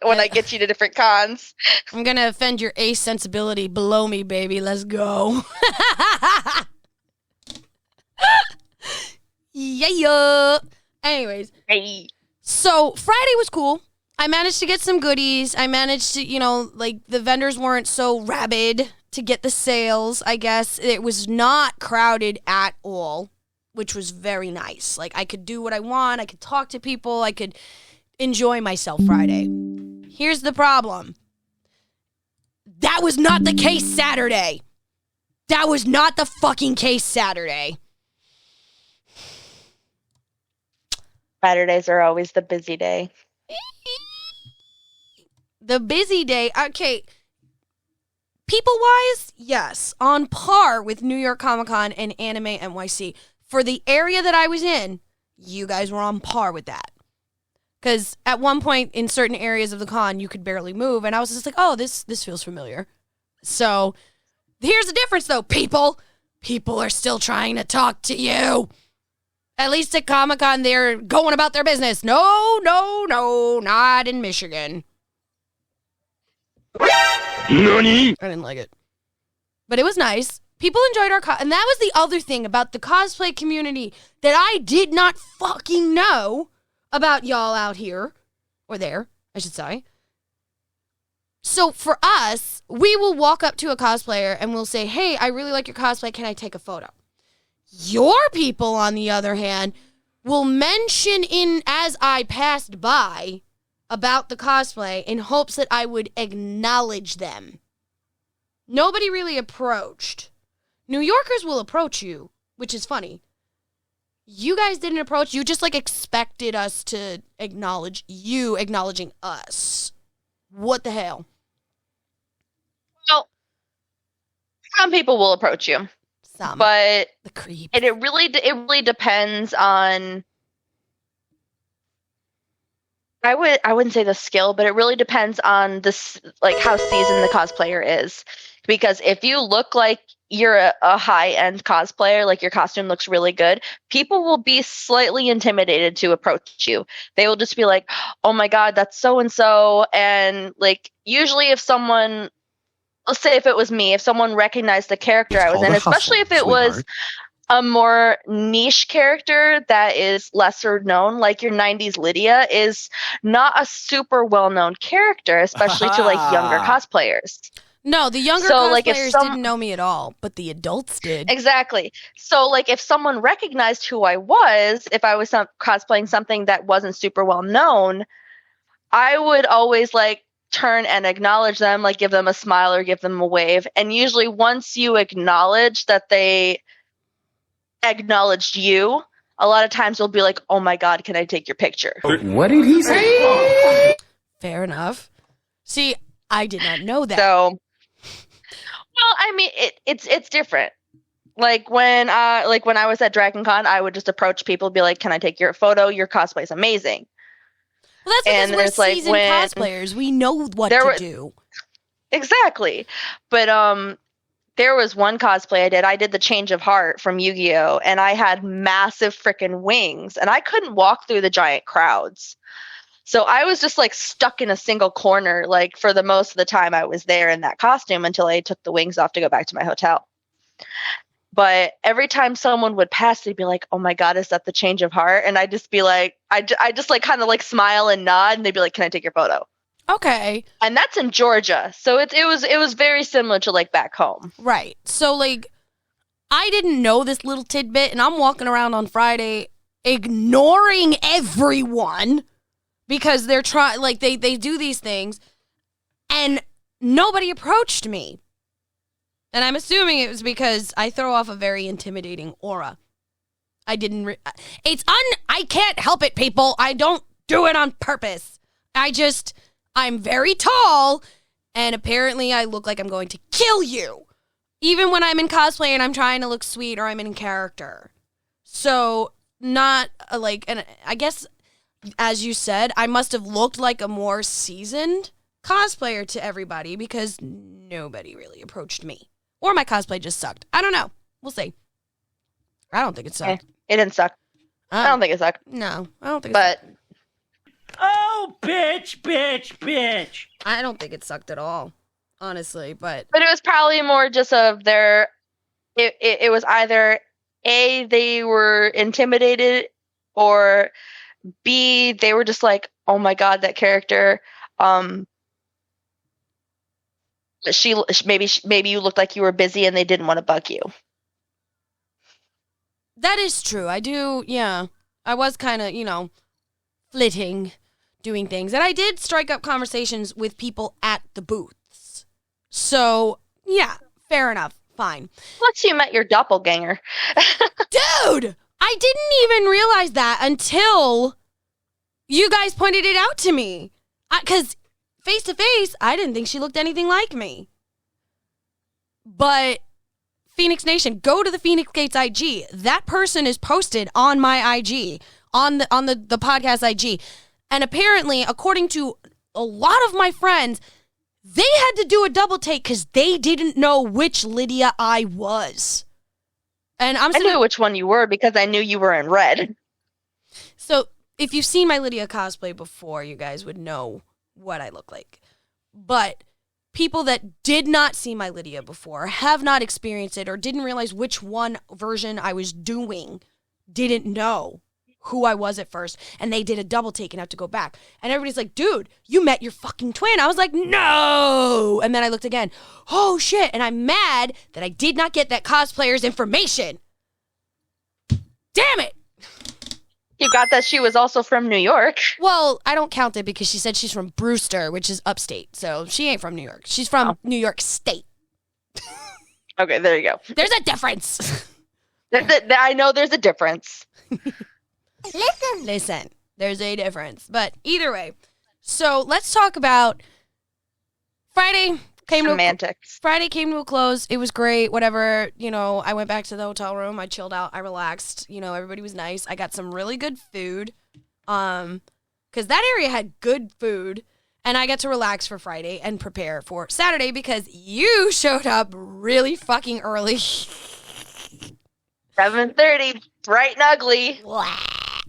when I get you to different cons. I'm going to offend your ace sensibility. Below me, baby. Let's go. Yeah. Anyways. Hey. So Friday was cool. I managed to get some goodies. I managed to, the vendors weren't so rabid to get the sales, I guess. It was not crowded at all, which was very nice. Like, I could do what I want. I could talk to people. I could enjoy myself Friday. Here's the problem. That was not the case Saturday. That was not the fucking case Saturday. Saturdays are always the busy day. The busy day, okay. People-wise, yes. On par with New York Comic-Con and Anime NYC. For the area that I was in, you guys were on par with that. Because at one point in certain areas of the con, you could barely move. And I was just like, oh, this feels familiar. So here's the difference, though, people. People are still trying to talk to you. At least at Comic-Con, they're going about their business. No, not in Michigan. NANI? I didn't like it. But it was nice. People enjoyed our and that was the other thing about the cosplay community that I did not fucking know about y'all out here. Or there, I should say. So for us, we will walk up to a cosplayer and we'll say, hey, I really like your cosplay. Can I take a photo? Your people, on the other hand, will mention in as I passed by about the cosplay in hopes that I would acknowledge them. Nobody really approached. New Yorkers will approach you, which is funny. You guys didn't approach. You just expected us to acknowledge you acknowledging us. What the hell? Well, some people will approach you. Some. But the creep. And it really depends on. I wouldn't say the skill, but it really depends on this, how seasoned the cosplayer is. Because if you look like you're a high-end cosplayer, like your costume looks really good, people will be slightly intimidated to approach you. They will just be like, oh my God, that's so-and-so. And usually if someone, let's say if it was me, if someone recognized the character I was in, especially if it was a more niche character that is lesser known, like your 90s Lydia is not a super well-known character, especially to younger cosplayers. No, the younger cosplayers didn't know me at all, but the adults did. Exactly. So, if someone recognized who I was, if I was cosplaying something that wasn't super well known, I would always, turn and acknowledge them, give them a smile or give them a wave. And usually once you acknowledge that they acknowledged you, a lot of times they'll be like, oh my God, can I take your picture? What did he say? Fair enough. See, I did not know that. So, well, I mean, it's different. When I was at Dragon Con, I would just approach people, be like, "Can I take your photo? Your cosplay is amazing." Well, that's because we're seasoned cosplayers. We know what to do. Exactly, but there was one cosplay I did. I did the Change of Heart from Yu-Gi-Oh, and I had massive freaking wings, and I couldn't walk through the giant crowds. So I was just stuck in a single corner, for the most of the time I was there in that costume until I took the wings off to go back to my hotel. But every time someone would pass, they'd be like, oh my God, is that the Change of Heart? And I'd just be like, I just kind of smile and nod, and they'd be like, can I take your photo? Okay. And that's in Georgia. So it was very similar to back home. Right. So I didn't know this little tidbit, and I'm walking around on Friday ignoring everyone because they're trying, like, they do these things, and nobody approached me. And I'm assuming it was because I throw off a very intimidating aura. I didn't, I can't help it, people. I don't do it on purpose. I'm very tall, and apparently I look like I'm going to kill you. Even when I'm in cosplay and I'm trying to look sweet or I'm in character. So, not and I guess, as you said, I must have looked like a more seasoned cosplayer to everybody because nobody really approached me. Or my cosplay just sucked. I don't know. We'll see. I don't think it sucked. It didn't suck. I don't think it sucked. No, I don't think it sucked. Oh, bitch. I don't think it sucked at all, honestly, But it was probably more just of their, it was either A, they were intimidated, or B, they were just like, oh my God, that character, maybe you looked like you were busy and they didn't want to bug you. That is true. I do, yeah. I was kind of, flitting, doing things. And I did strike up conversations with people at the booths. So, yeah, fair enough. Fine. Plus, you met your doppelganger. Dude, I didn't even realize that until you guys pointed it out to me. Because face to face, I didn't think she looked anything like me. But Feinics Nation, go to the Feinics Gates IG. That person is posted on my IG, on the podcast IG. And apparently, according to a lot of my friends, they had to do a double take because they didn't know which Lydia I was. And I knew which one you were because I knew you were in red. So if you've seen my Lydia cosplay before, you guys would know what I look like. But people that did not see my Lydia before, have not experienced it, or didn't realize which one version I was doing, didn't know who I was at first, and they did a double take and have to go back. And everybody's like, dude, you met your fucking twin. I was like, no. And then I looked again. Oh, shit. And I'm mad that I did not get that cosplayer's information. Damn it. You got that she was also from New York. Well, I don't count it because she said she's from Brewster, which is upstate. So she ain't from New York. She's from New York State. Okay, there you go. There's a difference. I know there's a difference. Listen, there's a difference. But either way, so let's talk about Friday. Friday came to a close. It was great. Whatever, I went back to the hotel room. I chilled out. I relaxed. Everybody was nice. I got some really good food. Because that area had good food. And I got to relax for Friday and prepare for Saturday because you showed up really fucking early. 7:30, bright and ugly.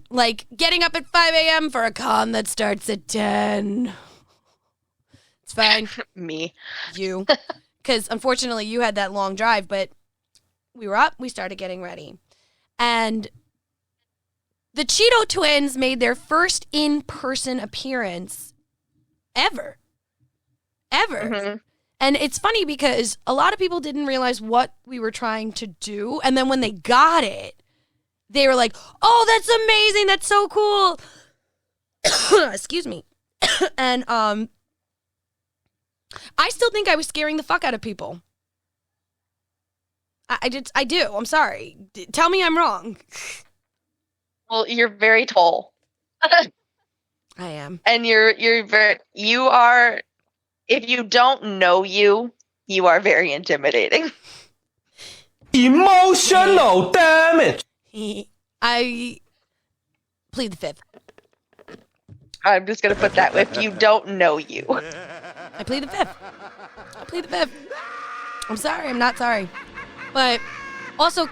Like getting up at 5 a.m. for a con that starts at 10. It's fine. Me. You. Because unfortunately you had that long drive, but we were up, we started getting ready. And the Cheeto twins made their first in-person appearance ever. Mm-hmm. And it's funny because a lot of people didn't realize what we were trying to do. And then when they got it, they were like, oh, that's amazing. That's so cool. Excuse me. And I still think I was scaring the fuck out of people. I do. I'm sorry. Tell me I'm wrong. Well, you're very tall. I am. And you are, if you don't know you are very intimidating. Emotional damage. I plead the fifth. I'm just going to put that if you don't know you. I plead the fifth. I'm sorry. I'm not sorry. But also,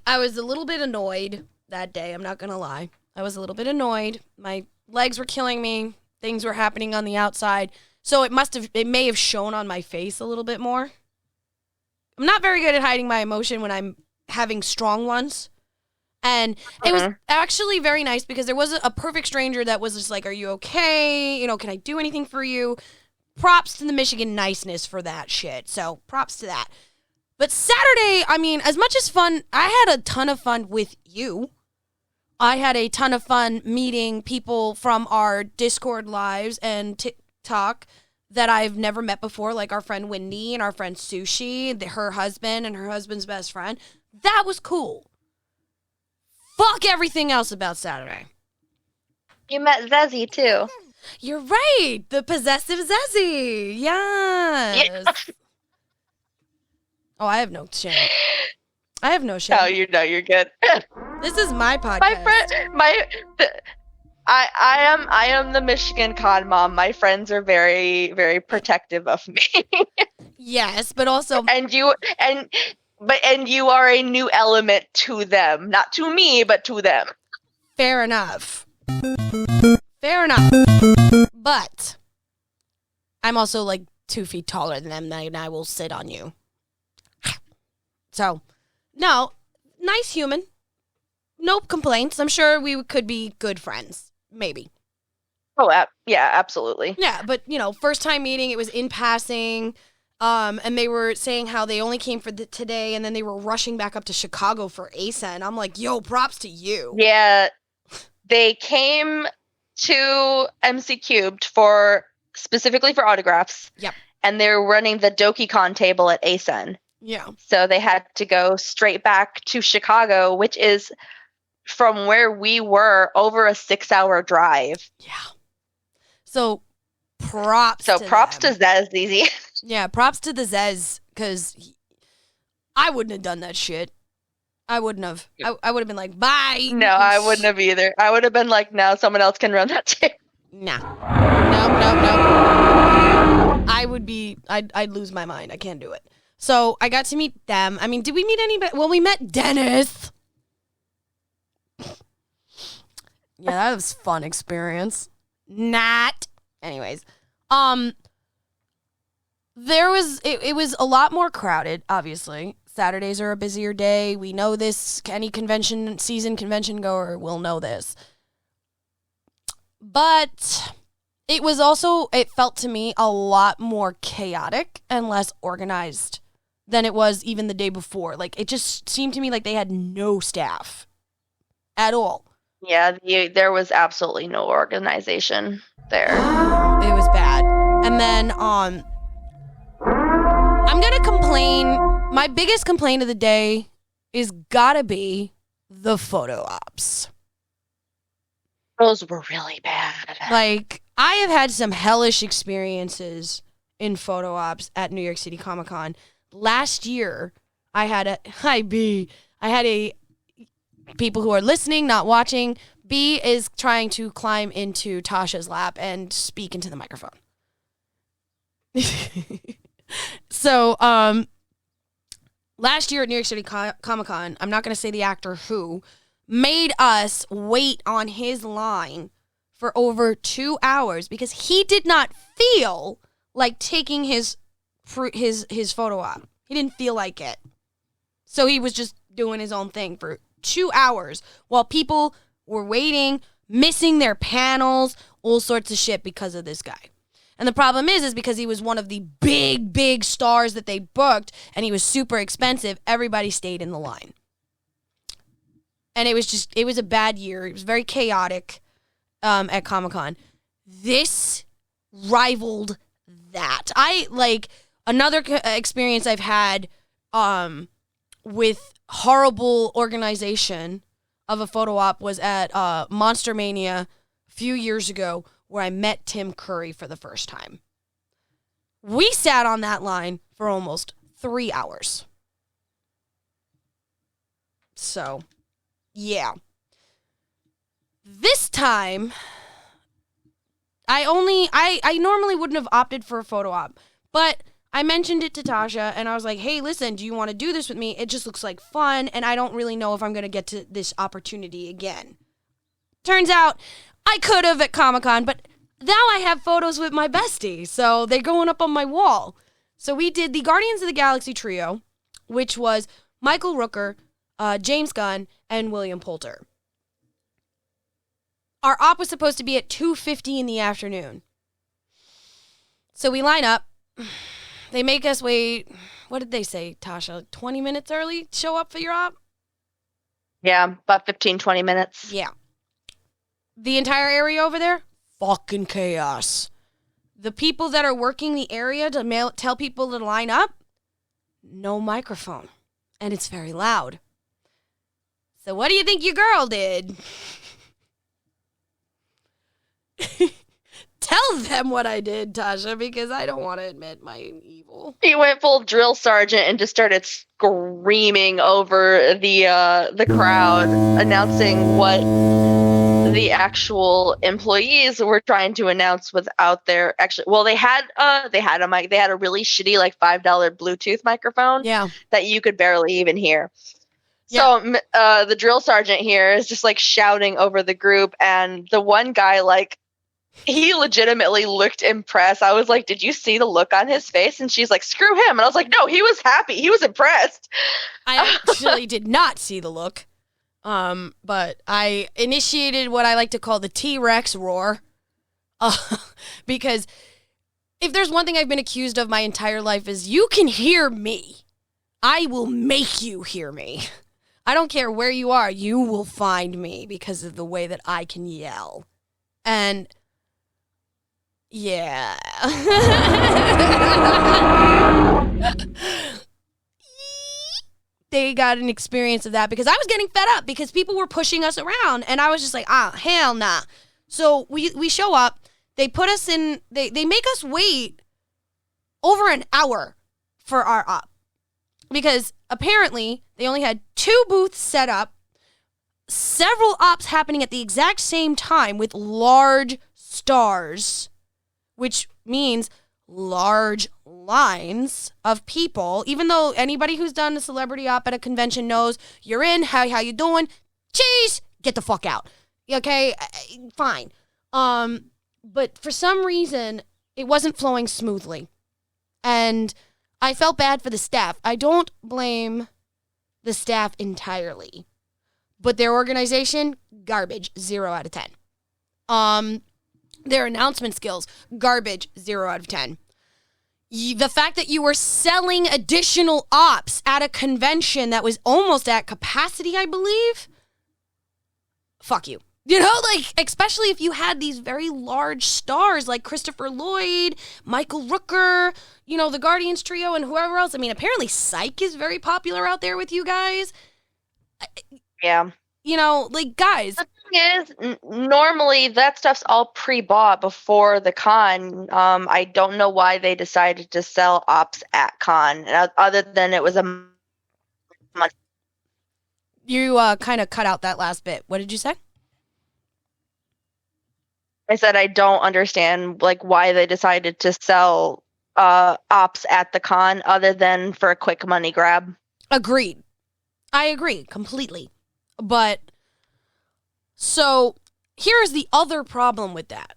I was a little bit annoyed that day. I'm not going to lie. I was a little bit annoyed. My legs were killing me. Things were happening on the outside. So it may have shown on my face a little bit more. I'm not very good at hiding my emotion when I'm having strong ones. And it was actually very nice because there was a perfect stranger that was just like, are you okay? Can I do anything for you? Props to the Michigan niceness for that shit. So props to that. But Saturday, as much as fun, I had a ton of fun with you. I had a ton of fun meeting people from our Discord lives and TikTok that I've never met before, like our friend Wendy and our friend Sushi, her husband and her husband's best friend. That was cool. Fuck everything else about Saturday. You met Zezzy too. You're right. The possessive Zezzy. Yes. Yeah. Oh, I have no shame. I have no shame. No, you're good. This is my podcast. My friend, I am the Michigan con mom. My friends are very, very protective of me. Yes, but also and you are a new element to them. Not to me, but to them. fair enough. Fair enough. But I'm also like 2 feet taller than them, and I will sit on you. So, no, nice human. No complaints. I'm sure we could be good friends. Maybe. Oh, yeah, absolutely. Yeah, but, first time meeting, it was in passing. And they were saying how they only came for today, and then they were rushing back up to Chicago for ASA. And I'm like, yo, props to you. Yeah, they came to MC Cubed specifically for autographs. Yep. And they were running the DokiCon table at ASEN. Yeah. So they had to go straight back to Chicago, which is from where we were over a 6-hour drive. Yeah. So props to Zezzy. Yeah, props to the Zez, because I wouldn't have done that shit. I wouldn't have. I would have been like, bye. No, I wouldn't have either. I would have been like, no, someone else can run that table. Nah. Nope. I'd lose my mind. I can't do it. So I got to meet them. I mean, did we meet anybody? Well, we met Dennis. Yeah, that was a fun experience. Not. Anyways, there was, it was a lot more crowded, obviously. Saturdays are a busier day. We know this. Any convention goer will know this. But it was also, it felt to me a lot more chaotic and less organized than it was even the day before. Like, it just seemed to me like they had no staff at all. Yeah, there was absolutely no organization there. It was bad. And then, I'm going to complain. My biggest complaint of the day is gotta be the photo ops. Those were really bad. Like, I have had some hellish experiences in photo ops at New York City Comic Con. Last year, I had people who are listening, not watching. B is trying to climb into Tasha's lap and speak into the microphone. So, last year at New York City Comic Con, I'm not going to say the actor who, made us wait on his line for over 2 hours because he did not feel like taking his photo op. He didn't feel like it. So he was just doing his own thing for 2 hours while people were waiting, missing their panels, all sorts of shit because of this guy. And the problem is because he was one of the big stars that they booked and he was super expensive, everybody stayed in the line. And it was a bad year. It was very chaotic at Comic-Con. This rivaled that. Another experience I've had with horrible organization of a photo op was at Monster Mania a few years ago, where I met Tim Curry for the first time. We sat on that line for almost 3 hours. So, yeah. This time, I normally wouldn't have opted for a photo op, but I mentioned it to Tasha, and I was like, hey, listen, do you want to do this with me? It just looks like fun, and I don't really know if I'm going to get to this opportunity again. Turns out, I could have at Comic-Con, but now I have photos with my bestie, so they're going up on my wall. So we did the Guardians of the Galaxy trio, which was Michael Rooker, James Gunn, and William Poulter. Our op was supposed to be at 2:50 in the afternoon. So we line up. They make us wait, what did they say, Tasha? 20 minutes early? Show up for your op? Yeah, about 15, 20 minutes. Yeah. The entire area over there, fucking chaos. The people that are working the area to tell people to line up, no microphone. And it's very loud. So what do you think your girl did? Tell them what I did, Tasha, because I don't want to admit my evil. He went full drill sergeant and just started screaming over the crowd, announcing what the actual employees were trying to announce without their actually. Well, they had a mic. They had a really shitty like $5 Bluetooth microphone that you could barely even hear. So the drill sergeant here is just like shouting over the group, and the one guy like he legitimately looked impressed. I was like, "Did you see the look on his face?" And she's like, "Screw him." And I was like, "No, he was happy. He was impressed." I actually did not see the look. But I initiated what I like to call the T-Rex roar. Because if there's one thing I've been accused of my entire life is you can hear me. I will make you hear me. I don't care where you are. You will find me because of the way that I can yell. And yeah. They got an experience of that because I was getting fed up because people were pushing us around and I was just like, hell nah. So we show up, they put us in, they make us wait over an hour for our op because apparently they only had 2 booths set up, several ops happening at the exact same time with large stars, which means large lines of people. Even though anybody who's done a celebrity op at a convention knows you're in, how you doing? Cheese, get the fuck out. Okay, fine. But for some reason it wasn't flowing smoothly, and I felt bad for the staff. I don't blame the staff entirely, but their organization, garbage, 0 out of 10. Their announcement skills, garbage, 0 out of 10. The fact that you were selling additional ops at a convention that was almost at capacity, I believe, fuck you. You know, like, especially if you had these very large stars like Christopher Lloyd, Michael Rooker, you know, the Guardians trio, and whoever else. I mean, apparently Psych is very popular out there with you guys. Yeah. You know, like, guys. The thing is, normally that stuff's all pre-bought before the con. I don't know why they decided to sell ops at con, other than it was a month. You kind of cut out that last bit. What did you say? I said I don't understand like why they decided to sell ops at the con, other than for a quick money grab. Agreed. I agree completely. But so here's the other problem with that.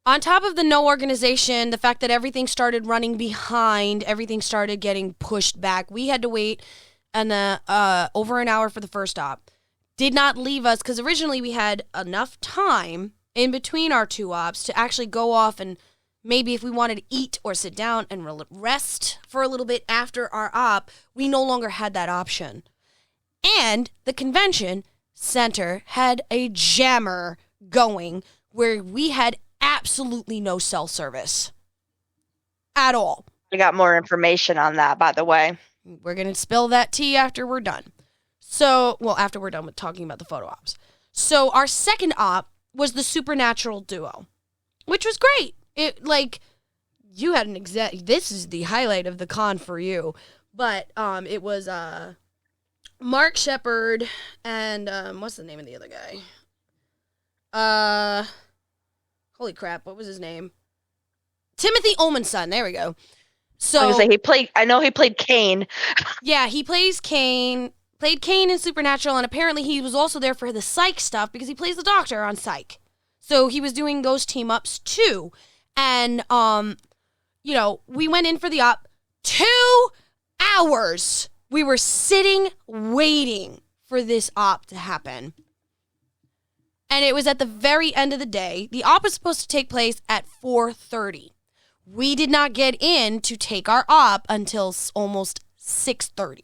On top of the no organization, the fact that everything started running behind, everything started getting pushed back. We had to wait over an hour for the first op. Did not leave us because originally we had enough time in between our 2 ops to actually go off and maybe if we wanted to eat or sit down and rest for a little bit after our op, we no longer had that option. And the convention center had a jammer going where we had absolutely no cell service at all. I got more information on that, by the way. We're going to spill that tea after we're done. So, well, after we're done with talking about the photo ops. So our second op was the Supernatural duo, which was great. It, like, you had this is the highlight of the con for you, but it was Mark Shepard and what's the name of the other guy? Holy crap, what was his name? Timothy Ullman's son. There we go. So I was gonna say I know he played Kane. Yeah, he plays Kane. Played Kane in Supernatural, and apparently he was also there for the Psych stuff because he plays the Doctor on Psych. So he was doing those team ups too. And you know, we went in for the op. 2 hours we were sitting waiting for this op to happen. And it was at the very end of the day. The op was supposed to take place at 4:30. We did not get in to take our op until almost 6:30.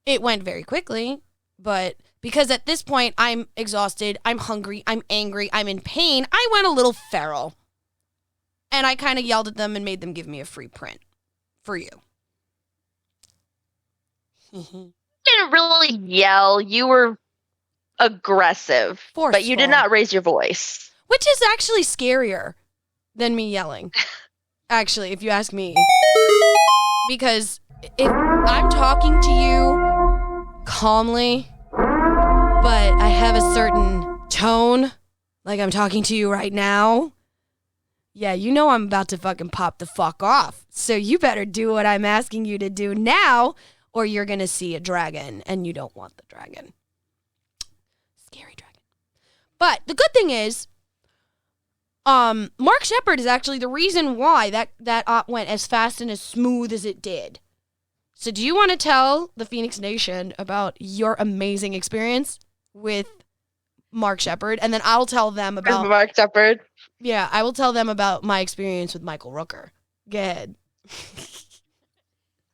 It went very quickly, but because at this point I'm exhausted, I'm hungry, I'm angry, I'm in pain, I went a little feral. And I kind of yelled at them and made them give me a free print for you. You didn't really yell. You were aggressive, but you did Forceful. not raise your voice. Which is actually scarier than me yelling. Actually, if you ask me. Because if I'm talking to you calmly, but I have a certain tone, like I'm talking to you right now, yeah, you know I'm about to fucking pop the fuck off. So you better do what I'm asking you to do now, or you're going to see a dragon, and you don't want the dragon. Scary dragon. But the good thing is, Mark Shepard is actually the reason why that op went as fast and as smooth as it did. So do you want to tell the Feinics Nation about your amazing experience with Mark Shepard? And then I'll tell them about... Mark Shepard. Yeah, I will tell them about my experience with Michael Rooker. Go ahead.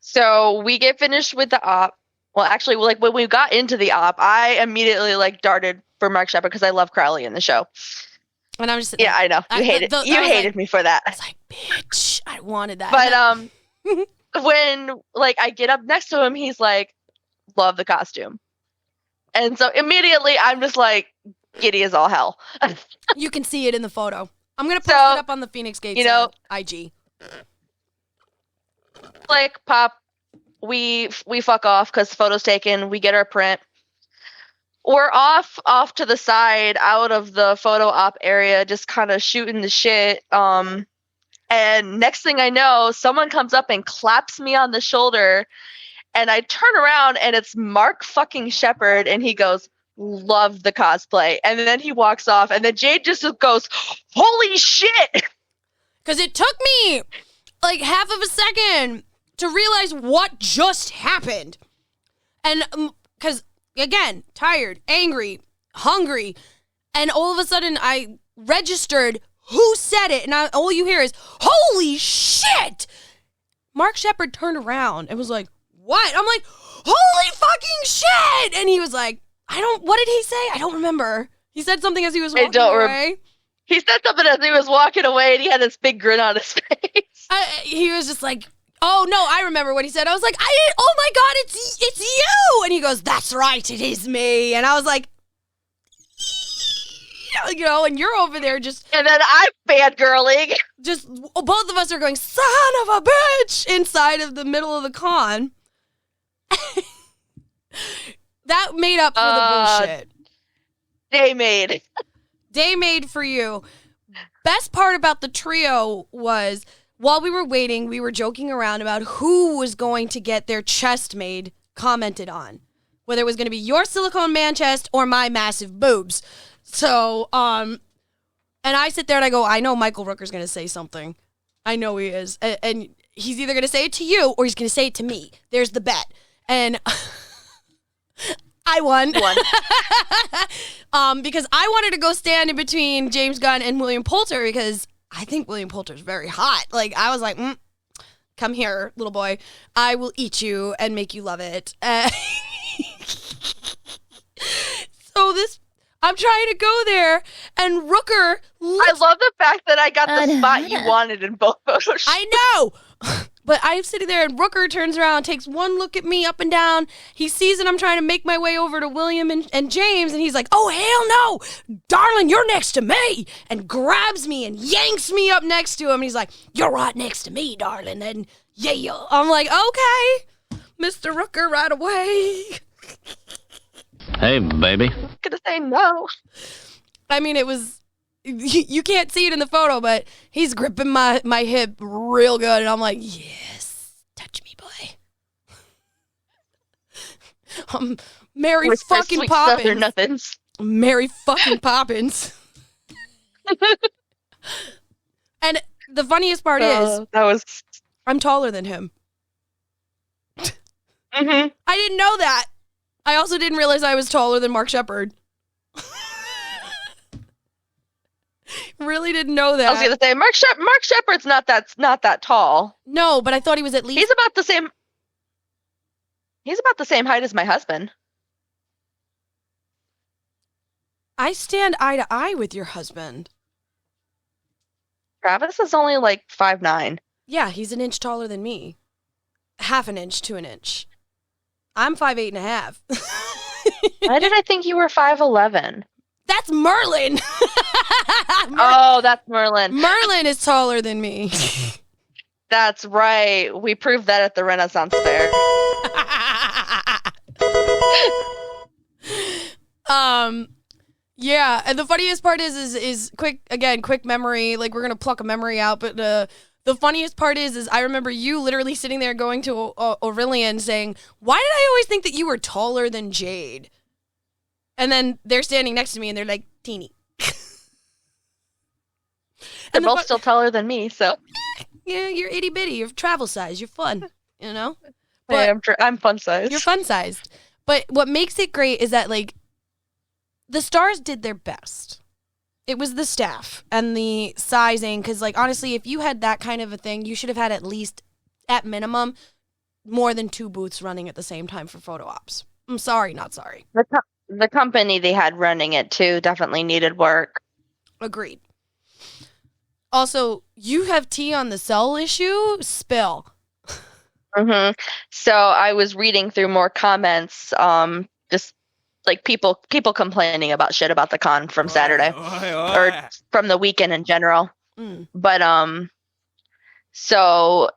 So we get finished with the op. Well, actually, like when we got into the op, I immediately like darted for Mark Shepard because I love Crowley in the show. And I'm just... Yeah, I know. You hated me for that. I was like, bitch, I wanted that. But when like I get up next to him, he's like, love the costume. And so immediately I'm just like giddy as all hell. You can see it in the photo. I'm going to post it up on the Feinics Gates IG. Like, pop, we fuck off because the photo's taken. We get our print. We're off to the side out of the photo op area, just kind of shooting the shit. And next thing I know, someone comes up and claps me on the shoulder. And I turn around and it's Mark fucking Shepard. And he goes, love the cosplay. And then he walks off. And then Jade just goes, holy shit. Because it took me like half of a second to realize what just happened. And because, again, tired, angry, hungry. And all of a sudden I registered who said it. And all you hear is, holy shit. Mark Shepard turned around and was like, what? I'm like, holy fucking shit. And he was like, what did he say? I don't remember. He said something as he was walking away. He said something as he was walking away and he had this big grin on his face. He was just like, oh no, I remember what he said. I was like, oh my God, it's you. And he goes, that's right, it is me. And I was like, you know, and you're over there just. And then I'm fangirling. Just, both of us are going, son of a bitch, inside of the middle of the con. That made up for the bullshit. Day made for you. Best part about the trio was while we were waiting, we were joking around about who was going to get their chest made commented on. Whether it was going to be your silicone man chest or my massive boobs. So, and I sit there and I go, I know Michael Rooker's going to say something. I know he is. And he's either going to say it to you or he's going to say it to me. There's the bet. And I won. Because I wanted to go stand in between James Gunn and William Poulter because I think William Poulter's very hot. Like, I was like, come here, little boy. I will eat you and make you love it. So I'm trying to go there, and Rooker I love the fact that I got the spot you wanted in both photos. I know! But I'm sitting there, and Rooker turns around, takes one look at me up and down. He sees that I'm trying to make my way over to William and James, and he's like, oh, hell no! Darling, you're next to me! And grabs me and yanks me up next to him. And he's like, you're right next to me, darling. And yeah. I'm like, okay, Mr. Rooker, right away. Hey, baby. I'm gonna say no. I mean, it was, you can't see it in the photo, but he's gripping my hip real good. And I'm like, yes, touch me, boy. Mary fucking Poppins. Nothings. Mary fucking Poppins. And the funniest part is, I'm taller than him. Mm-hmm. I didn't know that. I also didn't realize I was taller than Mark Shepard. Really didn't know that. I was gonna say Mark Shepard's not that tall. No, but I thought he was at least. He's about the same. He's about the same height as my husband. I stand eye to eye with your husband. Travis is only like 5'9". Yeah, he's an inch taller than me. Half an inch to an inch. I'm 5'8.5". Why did I think you were 5'11"? That's Merlin. Oh, that's Merlin. Merlin is taller than me. That's right. We proved that at the Renaissance Fair. Yeah, and the funniest part is quick memory. Like, we're gonna pluck a memory out, but the funniest part is I remember you literally sitting there going to Aurelian saying, "Why did I always think that you were taller than Jade?" And then they're standing next to me and they're like, teeny. They're both still taller than me, so. Yeah, you're itty bitty. You're travel size. You're fun, you know? But I'm fun sized. You're fun sized. But what makes it great is that, like, the stars did their best. It was the staff and the sizing, because, like, honestly, if you had that kind of a thing, you should have had at least, at minimum, more than 2 booths running at the same time for photo ops. I'm sorry, not sorry. The company they had running it, too, definitely needed work. Agreed. Also, you have tea on the cell issue? Spill. Mm-hmm. So I was reading through more comments, just like people complaining about shit about the con from Saturday or from the weekend in general. But so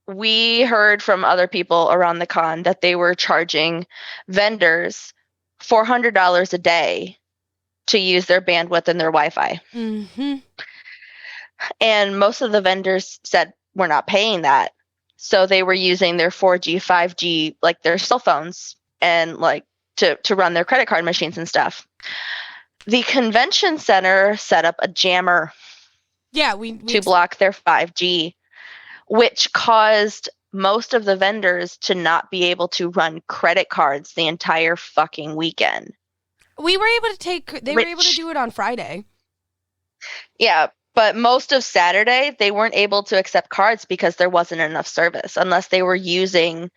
we heard from other people around the con that they were charging vendors $400 a day to use their bandwidth and their Wi-Fi. Mm-hmm. And most of the vendors said, we're not paying that. So they were using their 4G, 5G, like their cell phones and like to run their credit card machines and stuff. The convention center set up a jammer to block their 5G, which caused most of the vendors to not be able to run credit cards the entire fucking weekend. We were able to were able to do it on Friday. Yeah. But most of Saturday, they weren't able to accept cards because there wasn't enough service unless they were using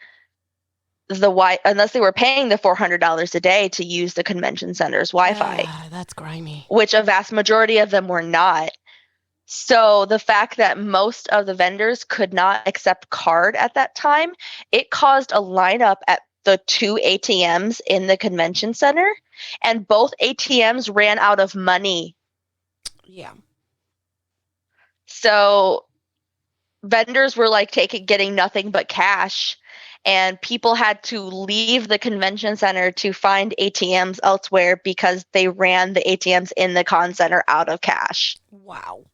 unless they were paying the $400 a day to use the convention center's Wi-Fi. That's grimy. Which a vast majority of them were not. So the fact that most of the vendors could not accept card at that time, it caused a lineup at the 2 ATMs in the convention center, and both ATMs ran out of money. Yeah. So vendors were like getting nothing but cash, and people had to leave the convention center to find ATMs elsewhere because they ran the ATMs in the con center out of cash. Wow.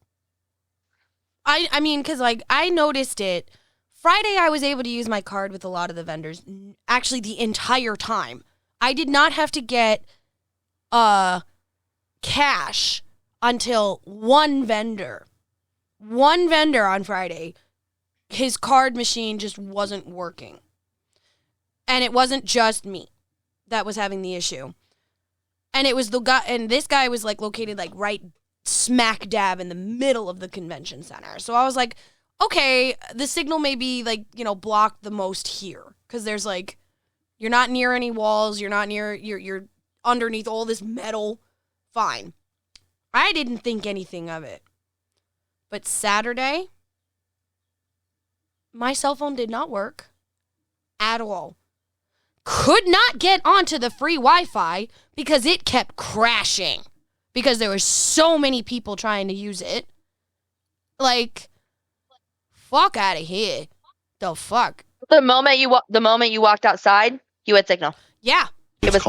I mean, because like I noticed it Friday. I was able to use my card with a lot of the vendors. Actually, the entire time, I did not have to get cash until one vendor on Friday, his card machine just wasn't working. And it wasn't just me that was having the issue. And it was the guy, and this guy was like located like right smack dab in the middle of the convention center. So I was like, okay, the signal may be like, you know, blocked the most here. Because there's like, you're not near any walls, you're not near, you're underneath all this metal. Fine. I didn't think anything of it. But Saturday, my cell phone did not work at all. Could not get onto the free Wi-Fi because it kept crashing because there were so many people trying to use it. Like, fuck out of here. The fuck? The moment you walked outside, you had signal. Yeah. It was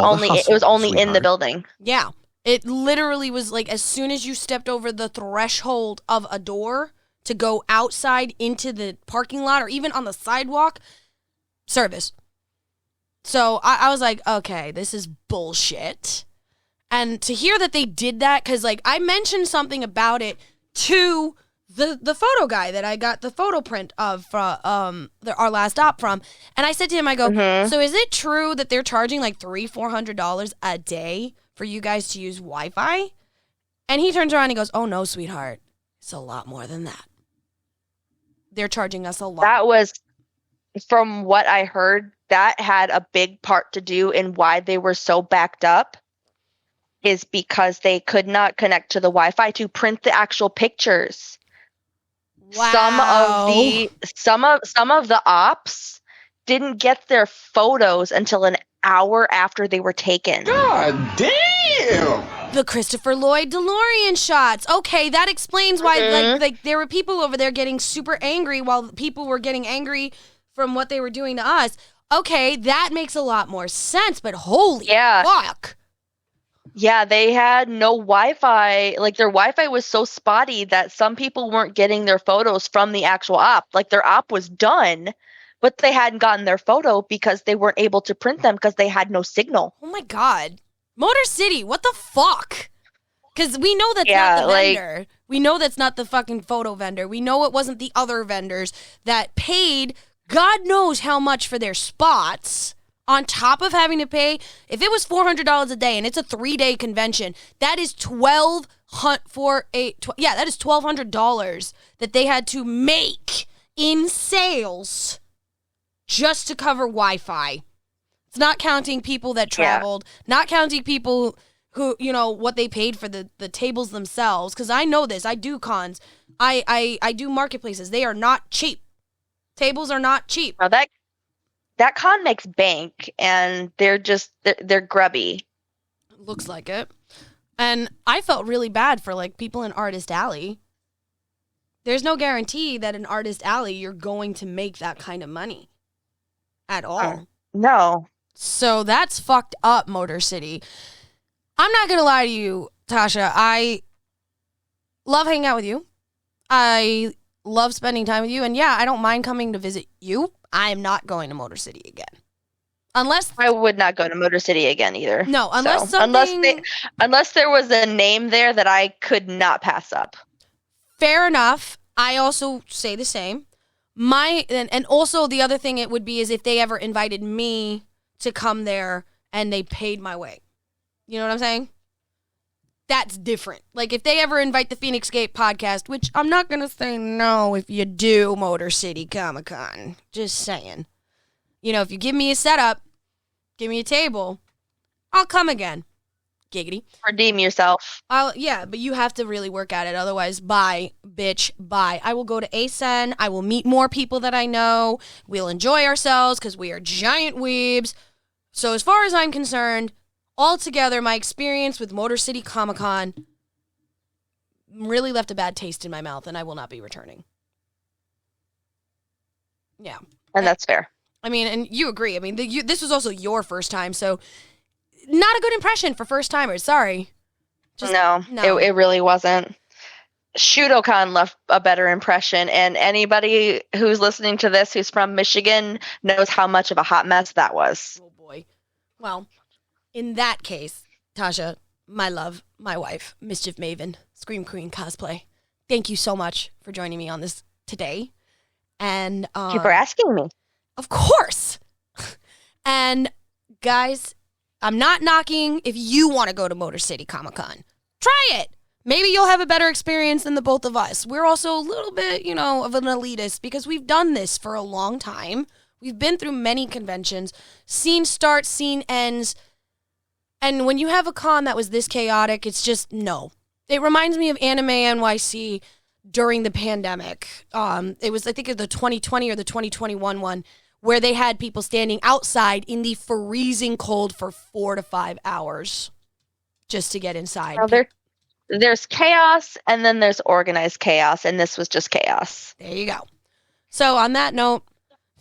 only in the building. Yeah. It literally was like as soon as you stepped over the threshold of a door to go outside into the parking lot or even on the sidewalk, service. So I was like, okay, this is bullshit. And to hear that they did that, because like I mentioned something about it to the photo guy that I got the photo print of from our last op from, and I said to him, I go, so is it true that they're charging like $400 a day for you guys to use Wi-Fi? And he turns around and he goes, oh no, sweetheart, it's a lot more than that. They're charging us a lot. That was, from what I heard, that had a big part to do in why they were so backed up, is because they could not connect to the Wi-Fi to print the actual pictures. Wow. Some of the ops didn't get their photos until an hour after they were taken. God damn! The Christopher Lloyd DeLorean shots. Okay, that explains why like there were people over there getting super angry while people were getting angry from what they were doing to us. Okay, that makes a lot more sense, but holy fuck. Yeah, they had no Wi-Fi. Like, their Wi-Fi was so spotty that some people weren't getting their photos from the actual op. Like, their op was done, but they hadn't gotten their photo because they weren't able to print them because they had no signal. Oh my God. Motor City, what the fuck? Because we know that's not the vendor. We know that's not the fucking photo vendor. We know it wasn't the other vendors that paid God knows how much for their spots on top of having to pay. If it was $400 a day and it's a 3-day convention, that is $1,200 that they had to make in sales just to cover Wi-Fi. It's not counting people that traveled, not counting people who, you know, what they paid for the tables themselves. Because I know this. I do cons. I do marketplaces. They are not cheap. Tables are not cheap. Now that con makes bank, and they're grubby. Looks like it. And I felt really bad for like people in Artist Alley. There's no guarantee that in Artist Alley you're going to make that kind of money at all. No. So that's fucked up, Motor City. I'm not going to lie to you, Tasha. I love hanging out with you. I love spending time with you. And yeah, I don't mind coming to visit you. I am not going to Motor City again. Unless I would not go to Motor City again either. No, unless unless there was a name there that I could not pass up. Fair enough. I also say the same. And also the other thing it would be is if they ever invited me to come there and they paid my way. You know what I'm saying? That's different. Like if they ever invite the Feinics Gate podcast, which I'm not going to say no if you do Motor City Comic Con. Just saying. You know, if you give me a setup, give me a table, I'll come again. Giggity. Redeem yourself. Yeah, but you have to really work at it. Otherwise, bye, bitch, bye. I will go to ASEN. I will meet more people that I know. We'll enjoy ourselves because we are giant weebs. So as far as I'm concerned, altogether, my experience with Motor City Comic Con really left a bad taste in my mouth, and I will not be returning. Yeah. And that's fair. I mean, and you agree. I mean, this was also your first time, so not a good impression for first timers. Sorry. No. It really wasn't. Shudocon left a better impression, and anybody who's listening to this who's from Michigan knows how much of a hot mess that was. Oh boy. Well, in that case, Tasha, my love, my wife, Mischief Maven, Scream Queen cosplay, thank you so much for joining me on this today. And thank you for asking me. Of course. And guys, I'm not knocking if you want to go to Motor City Comic Con. Try it. Maybe you'll have a better experience than the both of us. We're also a little bit, of an elitist because we've done this for a long time. We've been through many conventions. Scene starts, scene ends. And when you have a con that was this chaotic, it's just no. It reminds me of Anime NYC during the pandemic. It was, I think, the 2020 or the 2021 one, where they had people standing outside in the freezing cold for 4 to 5 hours just to get inside. Now there's chaos, and then there's organized chaos, and this was just chaos. There you go. So on that note,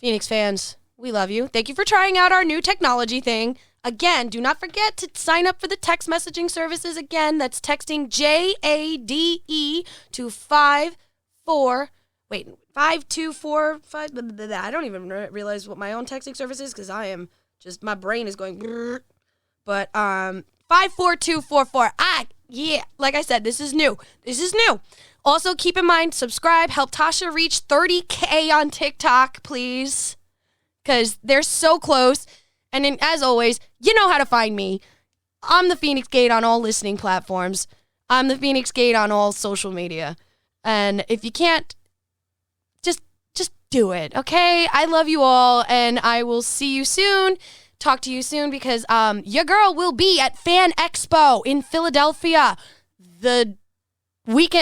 Feinics fans, we love you. Thank you for trying out our new technology thing. Again, do not forget to sign up for the text messaging services. Again, that's texting JADE to 5245. I don't even realize what my own texting service is because my brain is going. But 54244. Yeah, like I said, this is new. Also, keep in mind, subscribe, help Tasha reach 30K on TikTok, please, because they're so close. And then, as always, you know how to find me. I'm the Feinics Gate on all listening platforms. I'm the Feinics Gate on all social media. And if you can't, just do it, okay? I love you all, and I will see you soon. Talk to you soon because your girl will be at Fan Expo in Philadelphia the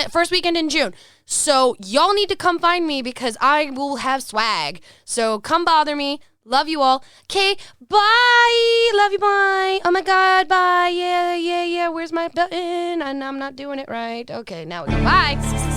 first weekend in June. So y'all need to come find me because I will have swag. So come bother me. Love you all. Okay, bye. Love you, bye. Oh my God, bye. Yeah. Where's my button? And I'm not doing it right. Okay, now we go. Bye.